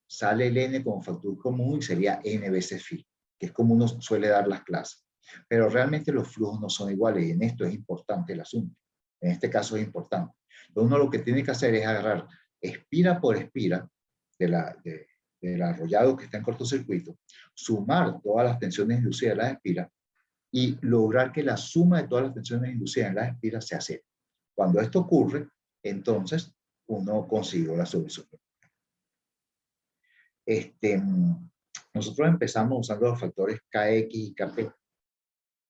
sale el n como factor común y sería n veces phi, que es como uno suele dar las clases. Pero realmente los flujos no son iguales, y en esto es importante el asunto. En este caso es importante. Entonces uno lo que tiene que hacer es agarrar espira por espira del arrollado que está en cortocircuito, sumar todas las tensiones inducidas de las espiras y lograr que la suma de todas las tensiones inducidas en las espiras sea cero. Cuando esto ocurre, entonces uno consigue la solución. Nosotros empezamos usando los factores Kx y Kp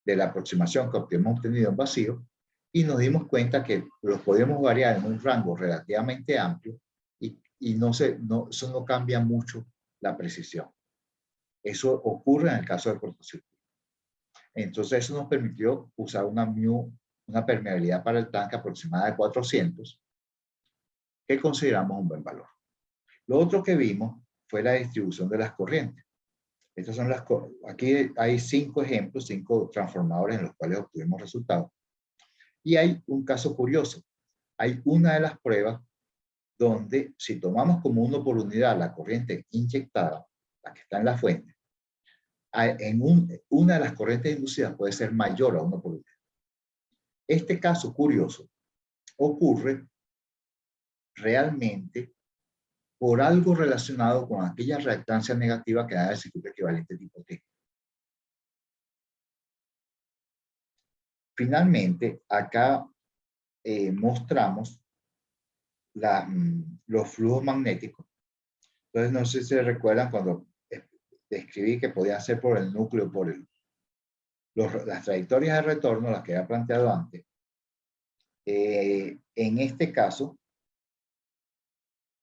de la aproximación que hemos obtenido en vacío, y nos dimos cuenta que los podíamos variar en un rango relativamente amplio, y eso no cambia mucho la precisión. Eso ocurre en el caso del cortocircuito. Entonces eso nos permitió usar una permeabilidad para el tanque aproximada de 400, que consideramos un buen valor. Lo otro que vimos fue la distribución de las corrientes. Estas son aquí hay 5 ejemplos, 5 transformadores en los cuales obtuvimos resultados. Y hay un caso curioso. Hay una de las pruebas donde si tomamos como 1 por unidad la corriente inyectada, la que está en la fuente, una de las corrientes inducidas puede ser mayor a 1 por unidad. Este caso curioso ocurre realmente por algo relacionado con aquella reactancia negativa que da el circuito equivalente tipo T. Finalmente, acá mostramos los flujos magnéticos. Entonces, no sé si se recuerdan cuando describí que podían ser por el núcleo, las trayectorias de retorno, las que había planteado antes. En este caso,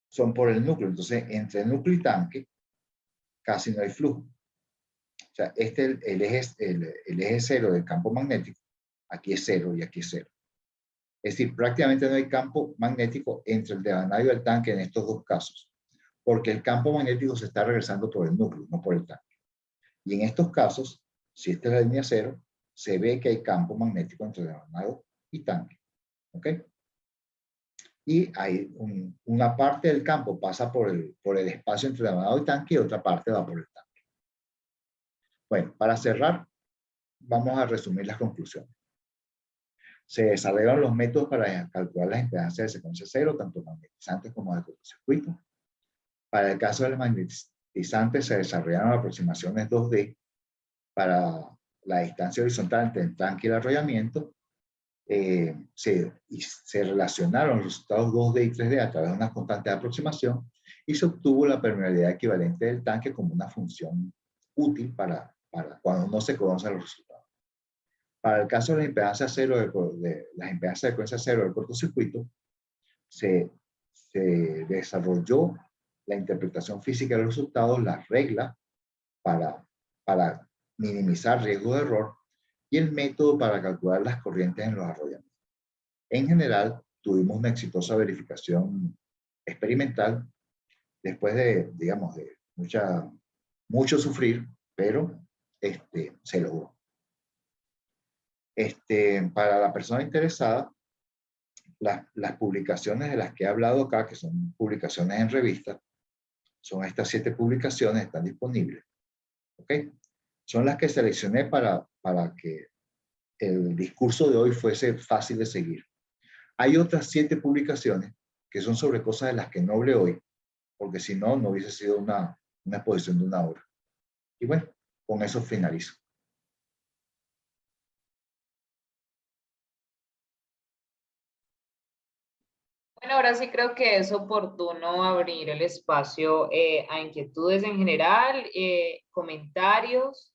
son por el núcleo. Entonces, entre el núcleo y tanque, casi no hay flujo. O sea, el eje cero del campo magnético, aquí es 0 y aquí es 0. Es decir, prácticamente no hay campo magnético entre el devanario y el tanque en estos 2 casos, porque el campo magnético se está regresando por el núcleo, no por el tanque. Y en estos casos, si esta es la línea 0, se ve que hay campo magnético entre devanario y tanque. ¿Ok? Y hay una parte del campo pasa por el espacio entre devanario y tanque y otra parte va por el tanque. Bueno, para cerrar, vamos a resumir las conclusiones. Se desarrollaron los métodos para calcular las impedancias de secuencia cero, tanto magnetizantes como de cortocircuito. Para el caso del magnetizante se desarrollaron aproximaciones 2D para la distancia horizontal entre el tanque y el arrollamiento. Se relacionaron los resultados 2D y 3D a través de una constante de aproximación y se obtuvo la permeabilidad equivalente del tanque como una función útil para cuando no se conocen los resultados. Para el caso de la impedancia cero las impedancias de secuencia cero del cortocircuito, se desarrolló la interpretación física de los resultados, las reglas para minimizar riesgo de error y el método para calcular las corrientes en los arrollamientos. En general, tuvimos una exitosa verificación experimental después de, digamos, de mucho sufrir, pero se logró. Para la persona interesada, las publicaciones de las que he hablado acá, que son publicaciones en revistas, son estas 7 publicaciones, están disponibles. ¿Ok? Son las que seleccioné para que el discurso de hoy fuese fácil de seguir. Hay otras 7 publicaciones que son sobre cosas de las que no hablé hoy, porque si no, no hubiese sido una exposición de 1 hora. Y bueno, con eso finalizo. Bueno, ahora sí creo que es oportuno abrir el espacio a inquietudes en general, comentarios.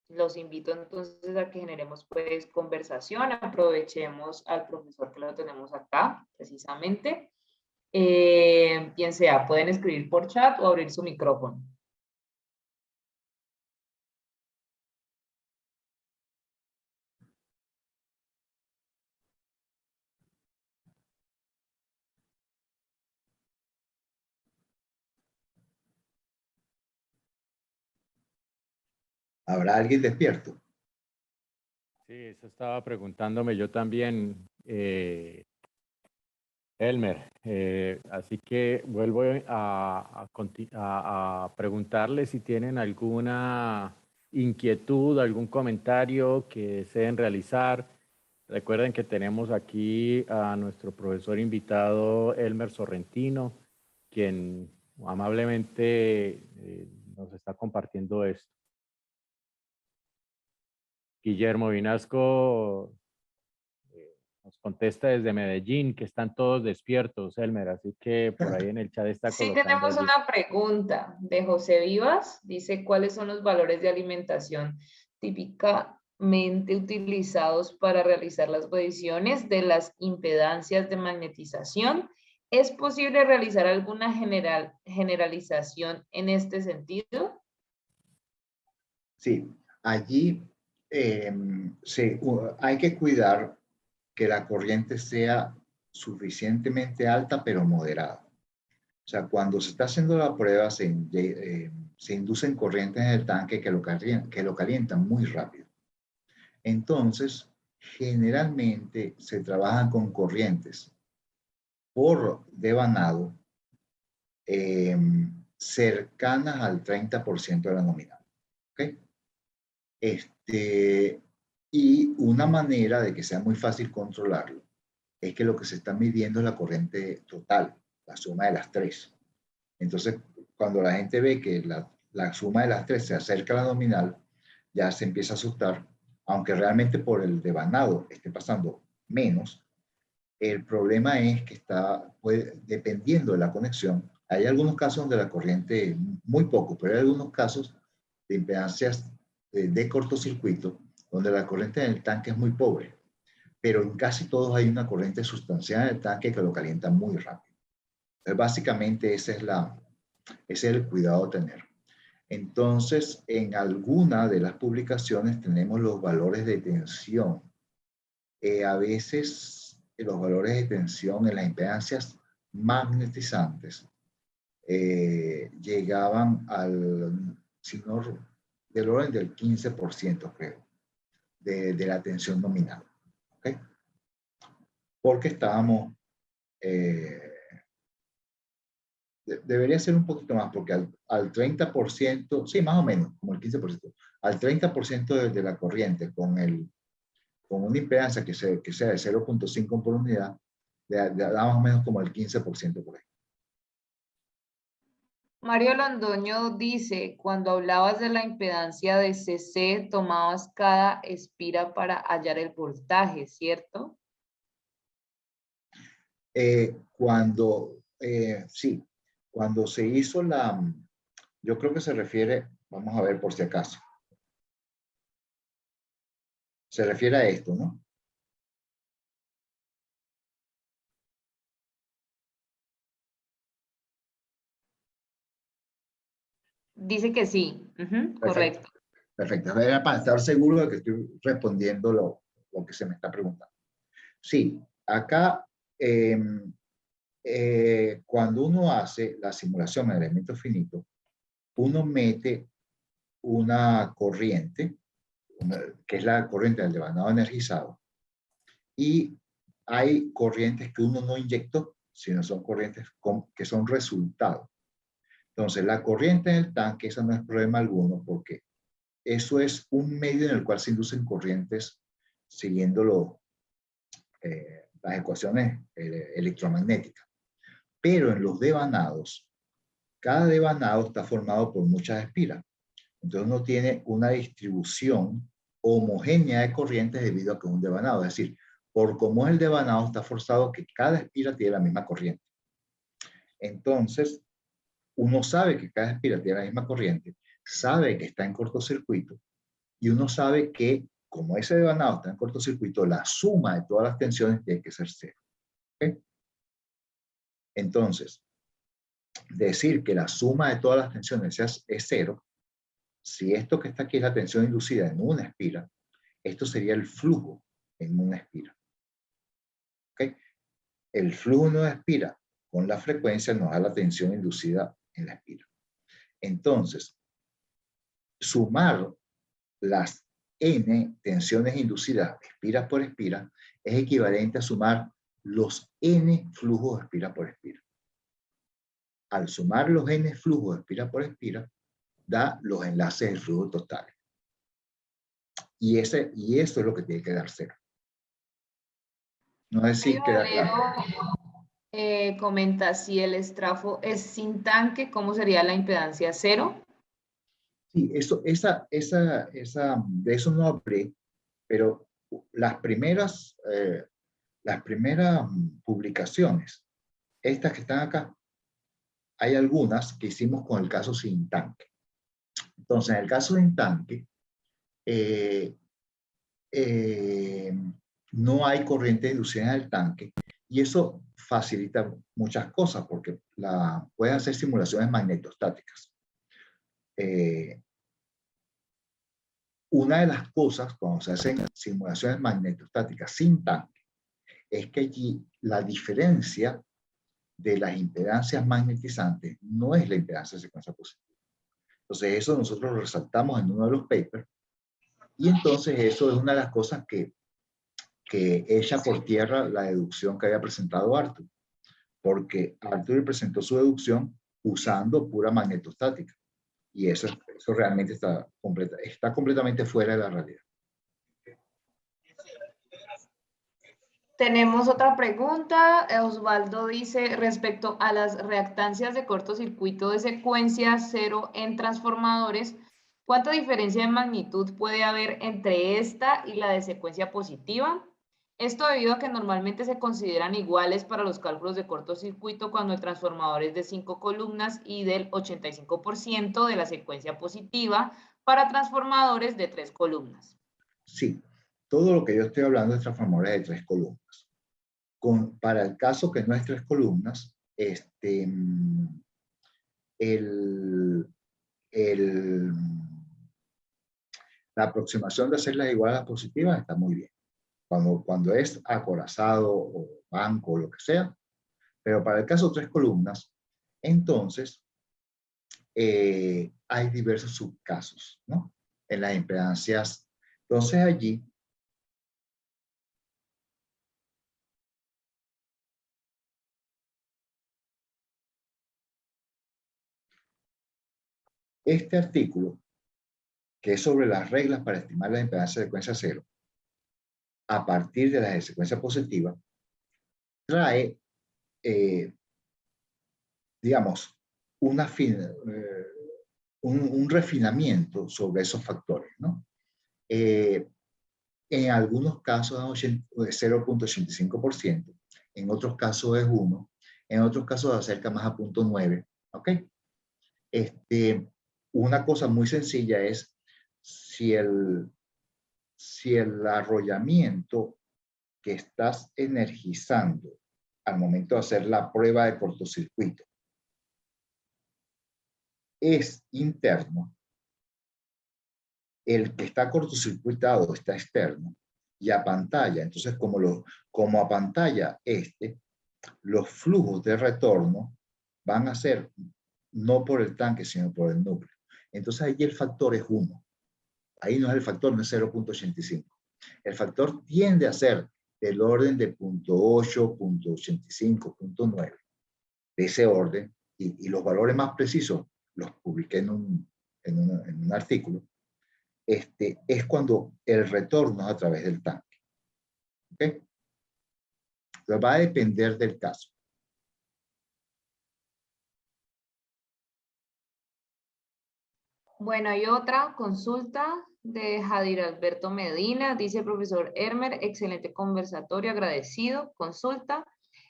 Los invito entonces a que generemos pues conversación, aprovechemos al profesor que lo tenemos acá precisamente. Bien sea, pueden escribir por chat o abrir su micrófono. ¿Habrá alguien despierto? Sí, eso estaba preguntándome yo también, Elmer. Así que vuelvo a preguntarle si tienen alguna inquietud, algún comentario que deseen realizar. Recuerden que tenemos aquí a nuestro profesor invitado, Elmer Sorrentino, quien amablemente nos está compartiendo esto. Guillermo Vinasco nos contesta desde Medellín que están todos despiertos, Elmer, así que por ahí en el chat está Sí, colocando tenemos allí. una pregunta de José Vivas. Dice, ¿cuáles son los valores de alimentación típicamente utilizados para realizar las mediciones de las impedancias de magnetización? ¿Es posible realizar alguna generalización en este sentido? Sí, allí hay que cuidar que la corriente sea suficientemente alta pero moderada. O sea, cuando se está haciendo la prueba, se inducen corrientes en el tanque que lo calientan muy rápido. Entonces, generalmente se trabajan con corrientes por devanado cercanas al 30% de la nominal. ¿Okay? Y una manera de que sea muy fácil controlarlo es que lo que se está midiendo es la corriente total, la suma de las tres. Entonces, cuando la gente ve que la suma de las tres se acerca a la nominal, ya se empieza a asustar, aunque realmente por el devanado esté pasando menos. El problema es que dependiendo de la conexión, hay algunos casos donde la corriente, muy poco, pero hay algunos casos de impedancias de cortocircuito, donde la corriente en el tanque es muy pobre, pero en casi todos hay una corriente sustancial en el tanque que lo calienta muy rápido. Entonces, básicamente ese es el cuidado a tener. Entonces, en alguna de las publicaciones tenemos los valores de tensión. A veces los valores de tensión en las impedancias magnetizantes llegaban del orden del 15%, creo, de la tensión nominal. ¿Okay? Porque estábamos, debería ser un poquito más, porque al 30%, sí, más o menos, como el 15%, al 30% de la corriente con una impedancia que sea de 0.5 por unidad, le da más o menos como el 15% por ahí. Mario Londoño dice, cuando hablabas de la impedancia de CC, tomabas cada espira para hallar el voltaje, ¿cierto? Sí, cuando se hizo yo creo que se refiere, vamos a ver por si acaso, se refiere a esto, ¿no? Dice que sí, correcto. Perfecto. Era para estar seguro de que estoy respondiendo lo que se me está preguntando. Sí, acá cuando uno hace la simulación de elementos finitos, uno mete una corriente, que es la corriente del devanado energizado, y hay corrientes que uno no inyectó, sino son corrientes que son resultado. Entonces, la corriente en el tanque, eso no es problema alguno, porque eso es un medio en el cual se inducen corrientes siguiendo las ecuaciones electromagnéticas. Pero en los devanados, cada devanado está formado por muchas espiras. Entonces uno tiene una distribución homogénea de corrientes debido a que es un devanado. Es decir, por cómo es el devanado, está forzado que cada espira tiene la misma corriente. Entonces, uno sabe que cada espira tiene la misma corriente, sabe que está en cortocircuito, y uno sabe que, como ese devanado está en cortocircuito, la suma de todas las tensiones tiene que ser cero. ¿Okay? Entonces, decir que la suma de todas las tensiones es cero, si esto que está aquí es la tensión inducida en una espira, esto sería el flujo en una espira. ¿Okay? El flujo en una espira con la frecuencia nos da la tensión inducida en la espira. Entonces, sumar las n tensiones inducidas espira por espira es equivalente a sumar los n flujos espira por espira. Al sumar los n flujos espira por espira, da los enlaces del flujo total. Y eso es lo que tiene que dar cero. No es decir que da claro. Comenta, si el estrafo es sin tanque, ¿cómo sería la impedancia cero? Sí, de eso no hablé, pero las primeras publicaciones, estas que están acá, hay algunas que hicimos con el caso sin tanque. Entonces, en el caso sin tanque, no hay corriente inducida en el tanque, y eso facilita muchas cosas porque pueden hacer simulaciones magnetostáticas. Una de las cosas cuando se hacen simulaciones magnetostáticas sin tanque es que allí la diferencia de las impedancias magnetizantes no es la impedancia de secuencia positiva. Entonces eso nosotros lo resaltamos en uno de los papers, y entonces eso es una de las cosas que echa por tierra la deducción que había presentado Arthur, porque Arthur presentó su deducción usando pura magnetostática, y eso realmente está completamente fuera de la realidad. Tenemos otra pregunta. Osvaldo dice, respecto a las reactancias de cortocircuito de secuencia cero en transformadores, ¿cuánta diferencia de magnitud puede haber entre esta y la de secuencia positiva? Esto debido a que normalmente se consideran iguales para los cálculos de cortocircuito cuando el transformador es de 5 columnas y del 85% de la secuencia positiva para transformadores de 3 columnas. Sí, todo lo que yo estoy hablando es transformadores de 3 columnas. Para el caso que no es 3 columnas, la aproximación de hacerlas igual a las positivas está muy bien. Cuando es acorazado o banco o lo que sea, pero para el caso 3 columnas, entonces hay diversos subcasos, ¿no? En las impedancias. Entonces allí este artículo, que es sobre las reglas para estimar las impedancias de secuencia cero, a partir de las de secuencia positiva, trae, digamos, un refinamiento sobre esos factores, ¿no? En algunos casos es 0.85%, en otros casos es 1, en otros casos se acerca más a 0.9, ¿ok? Una cosa muy sencilla es si el arrollamiento que estás energizando al momento de hacer la prueba de cortocircuito es interno, el que está cortocircuitado está externo, y a pantalla, entonces como a pantalla los flujos de retorno van a ser no por el tanque, sino por el núcleo. Entonces ahí el factor es 1. Ahí no es el factor, no es 0.85. El factor tiende a ser del orden de 0.8, 0.85, 0.9, de ese orden, y los valores más precisos los publiqué en un artículo. Es cuando el retorno es a través del tanque. ¿Ok? Entonces va a depender del caso. Bueno, hay otra consulta de Jadir Alberto Medina. Dice, profesor Hermer, excelente conversatorio, agradecido. Consulta.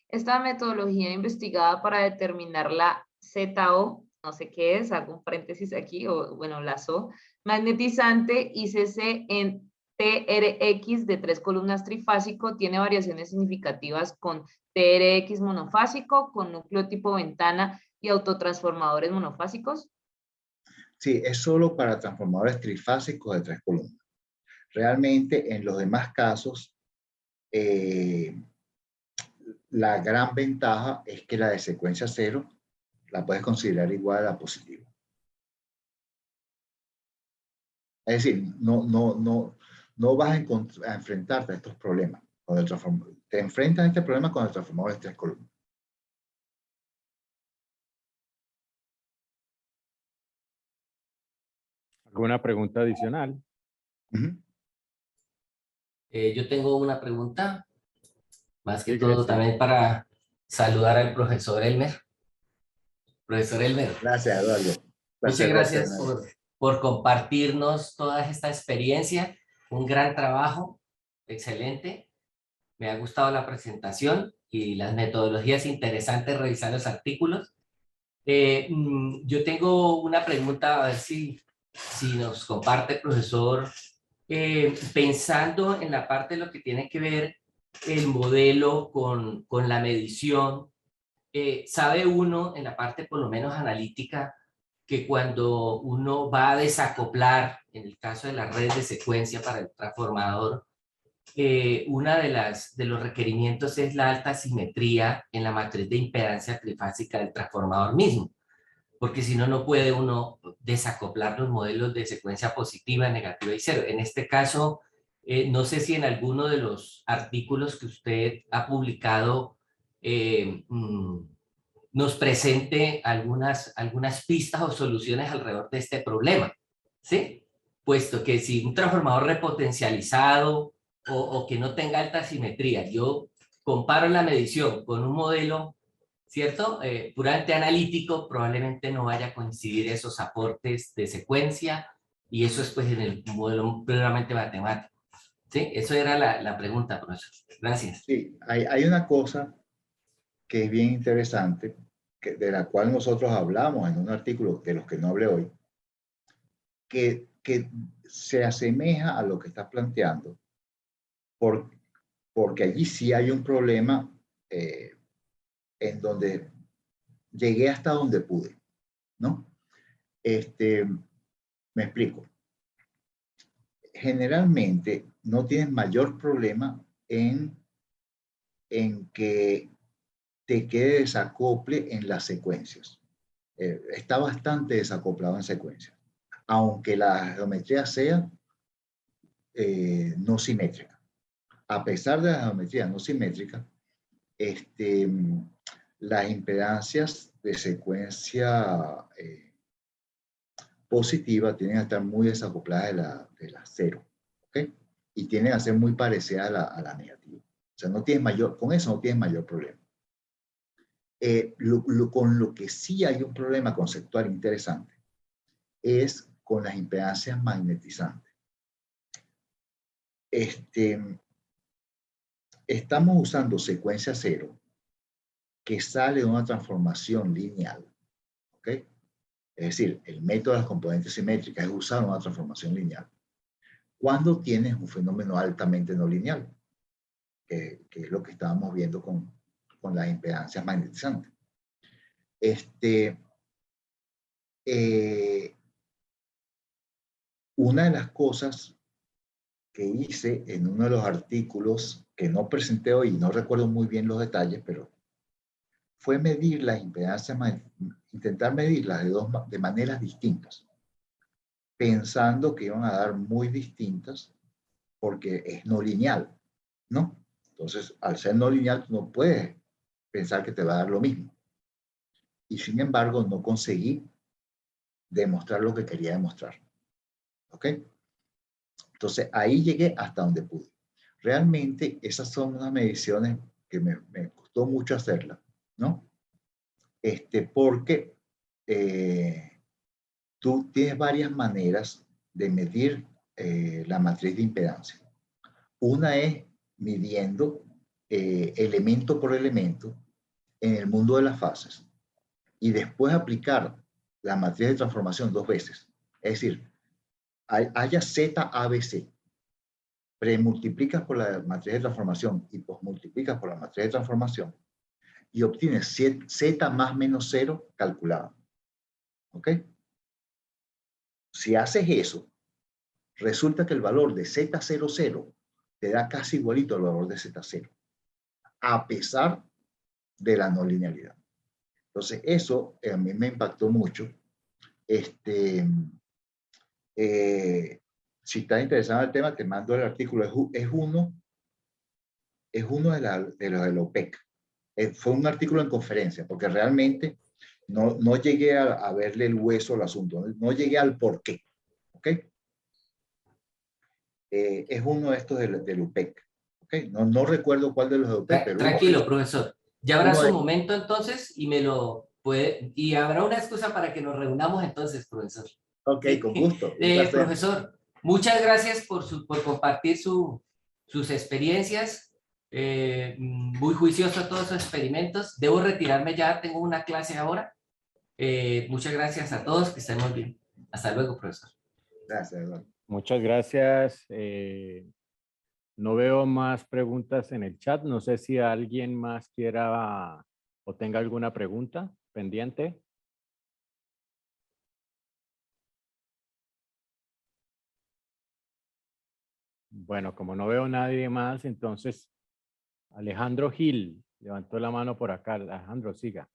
Esta metodología investigada para determinar la ZO, no sé qué es, hago un paréntesis aquí, o bueno, la ZO, magnetizante ICC en TRX de 3 columnas trifásico, tiene variaciones significativas con TRX monofásico, con núcleo tipo ventana y autotransformadores monofásicos. Sí, es solo para transformadores trifásicos de 3 columnas. Realmente, en los demás casos, la gran ventaja es que la de secuencia cero la puedes considerar igual a la positiva. Es decir, no vas a enfrentarte a estos problemas con el transformador. Te enfrentas a este problema con el transformador de 3 columnas. ¿Alguna pregunta adicional? Yo tengo una pregunta, más que Sí, todo Cristian. también para saludar al profesor Elmer. Profesor Elmer. Gracias, Eduardo. Muchas gracias por compartirnos toda esta experiencia. Un gran trabajo, excelente. Me ha gustado la presentación y las metodologías interesantes, revisar los artículos. Yo tengo una pregunta, a ver si nos comparte, profesor. Pensando en la parte de lo que tiene que ver el modelo con la medición, sabe uno en la parte por lo menos analítica que cuando uno va a desacoplar, en el caso de la red de secuencia para el transformador, una de los requerimientos es la alta simetría en la matriz de impedancia trifásica del transformador mismo, porque si no, no puede uno desacoplar los modelos de secuencia positiva, negativa y cero. En este caso, no sé si en alguno de los artículos que usted ha publicado nos presente algunas pistas o soluciones alrededor de este problema, ¿sí? Puesto que si un transformador repotencializado o que no tenga alta simetría, yo comparo la medición con un modelo, ¿cierto? Puramente analítico, probablemente no vaya a coincidir esos aportes de secuencia, y eso es pues en el modelo puramente matemático. ¿Sí? Eso era la pregunta, profesor. Gracias. Sí, hay una cosa que es bien interesante, de la cual nosotros hablamos en un artículo de los que no hablé hoy, que se asemeja a lo que estás planteando, porque allí sí hay un problema en donde llegué hasta donde pude, ¿no? Me explico. Generalmente no tienes mayor problema en que te quede desacople en las secuencias. Está bastante desacoplado en secuencias, aunque la geometría sea no simétrica. A pesar de la geometría no simétrica, las impedancias de secuencia positiva tienen a estar muy desacopladas de la cero, ¿ok? Y tienen a ser muy parecidas a la negativa. O sea, no tienes con eso no tienes mayor problema. Con lo que sí hay un problema conceptual interesante es con las impedancias magnetizantes. Estamos usando secuencia cero que sale de una transformación lineal, ¿ok? Es decir, el método de las componentes simétricas es usar una transformación lineal. Cuando tienes un fenómeno altamente no lineal, que es lo que estábamos viendo con las impedancias magnetizantes. Una de las cosas que hice en uno de los artículos que no presenté hoy, no recuerdo muy bien los detalles, pero fue medir las impedancias, intentar medirlas de maneras distintas, pensando que iban a dar muy distintas porque es no lineal, ¿no? Entonces, al ser no lineal, tú no puedes pensar que te va a dar lo mismo. Y sin embargo, no conseguí demostrar lo que quería demostrar. ¿Ok? Entonces, ahí llegué hasta donde pude. Realmente, esas son unas mediciones que me costó mucho hacerlas, ¿no? Porque tú tienes varias maneras de medir la matriz de impedancia. Una es midiendo elemento por elemento en el mundo de las fases y después aplicar la matriz de transformación 2 veces. Es decir, haya Z, A, B, C. Premultiplicas por la matriz de transformación y posmultiplicas por la matriz de transformación y obtienes Z más menos 0 calculado. ¿Ok? Si haces eso, resulta que el valor de Z00 te da casi igualito al valor de Z0, a pesar de la no linealidad. Entonces, eso a mí me impactó mucho. Si estás interesado en el tema, te mando el artículo. Es uno de los de la OPEC. Fue un artículo en conferencia, porque realmente no llegué a verle el hueso al asunto, no llegué al por qué. ¿Ok? Es uno de estos del UPEC. ¿Okay? No recuerdo cuál de los de UPEC, pero tranquilo, profesor. Ya habrá su de... momento entonces y me lo puede, y habrá una excusa para que nos reunamos entonces, profesor. Ok, ¿Sí? con gusto. Un placer. Profesor, muchas gracias por compartir sus experiencias. Muy juicioso todos sus experimentos. Debo retirarme ya, tengo una clase ahora. Muchas gracias a todos, que estén muy bien. Hasta luego, profesor. Gracias, Eduardo. Muchas gracias. No veo más preguntas en el chat. No sé si alguien más quiera o tenga alguna pregunta pendiente. Bueno, como no veo nadie más, entonces Alejandro Gil levantó la mano por acá. Alejandro, siga.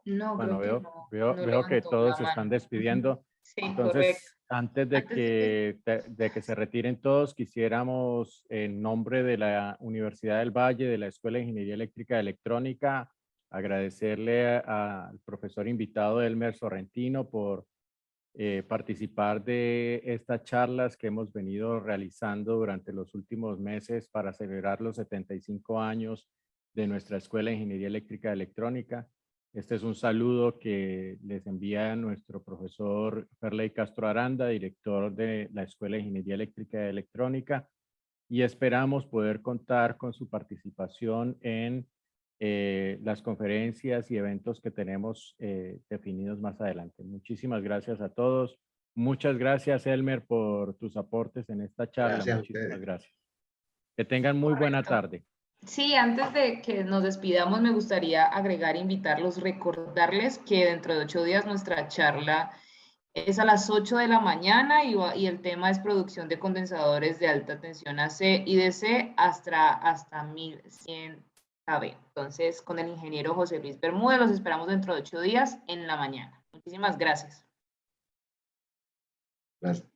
No, Bueno, creo que no, no veo que levantó la todos se están mano. despidiendo. Sí, correcto. Entonces, antes de Antes de que... de que se retiren todos, quisiéramos, en nombre de la Universidad del Valle, de la Escuela de Ingeniería Eléctrica y Electrónica, agradecerle al profesor invitado Elmer Sorrentino por participar de estas charlas que hemos venido realizando durante los últimos meses para celebrar los 75 años de nuestra Escuela de Ingeniería Eléctrica y Electrónica. Este es un saludo que les envía nuestro profesor Ferley Castro Aranda, director de la Escuela de Ingeniería Eléctrica y Electrónica, y esperamos poder contar con su participación en las conferencias y eventos que tenemos definidos más adelante. Muchísimas gracias a todos. Muchas gracias, Elmer, por tus aportes en esta charla. Gracias a Muchísimas ustedes. gracias. Que tengan muy buena tarde. Sí, antes de que nos despidamos, me gustaría agregar, invitarlos, recordarles que dentro de 8 días nuestra charla es a las 8 de la mañana y el tema es producción de condensadores de alta tensión AC y DC hasta 1100 kV. Entonces, con el ingeniero José Luis Bermúdez, los esperamos dentro de 8 días en la mañana. Muchísimas gracias. Gracias.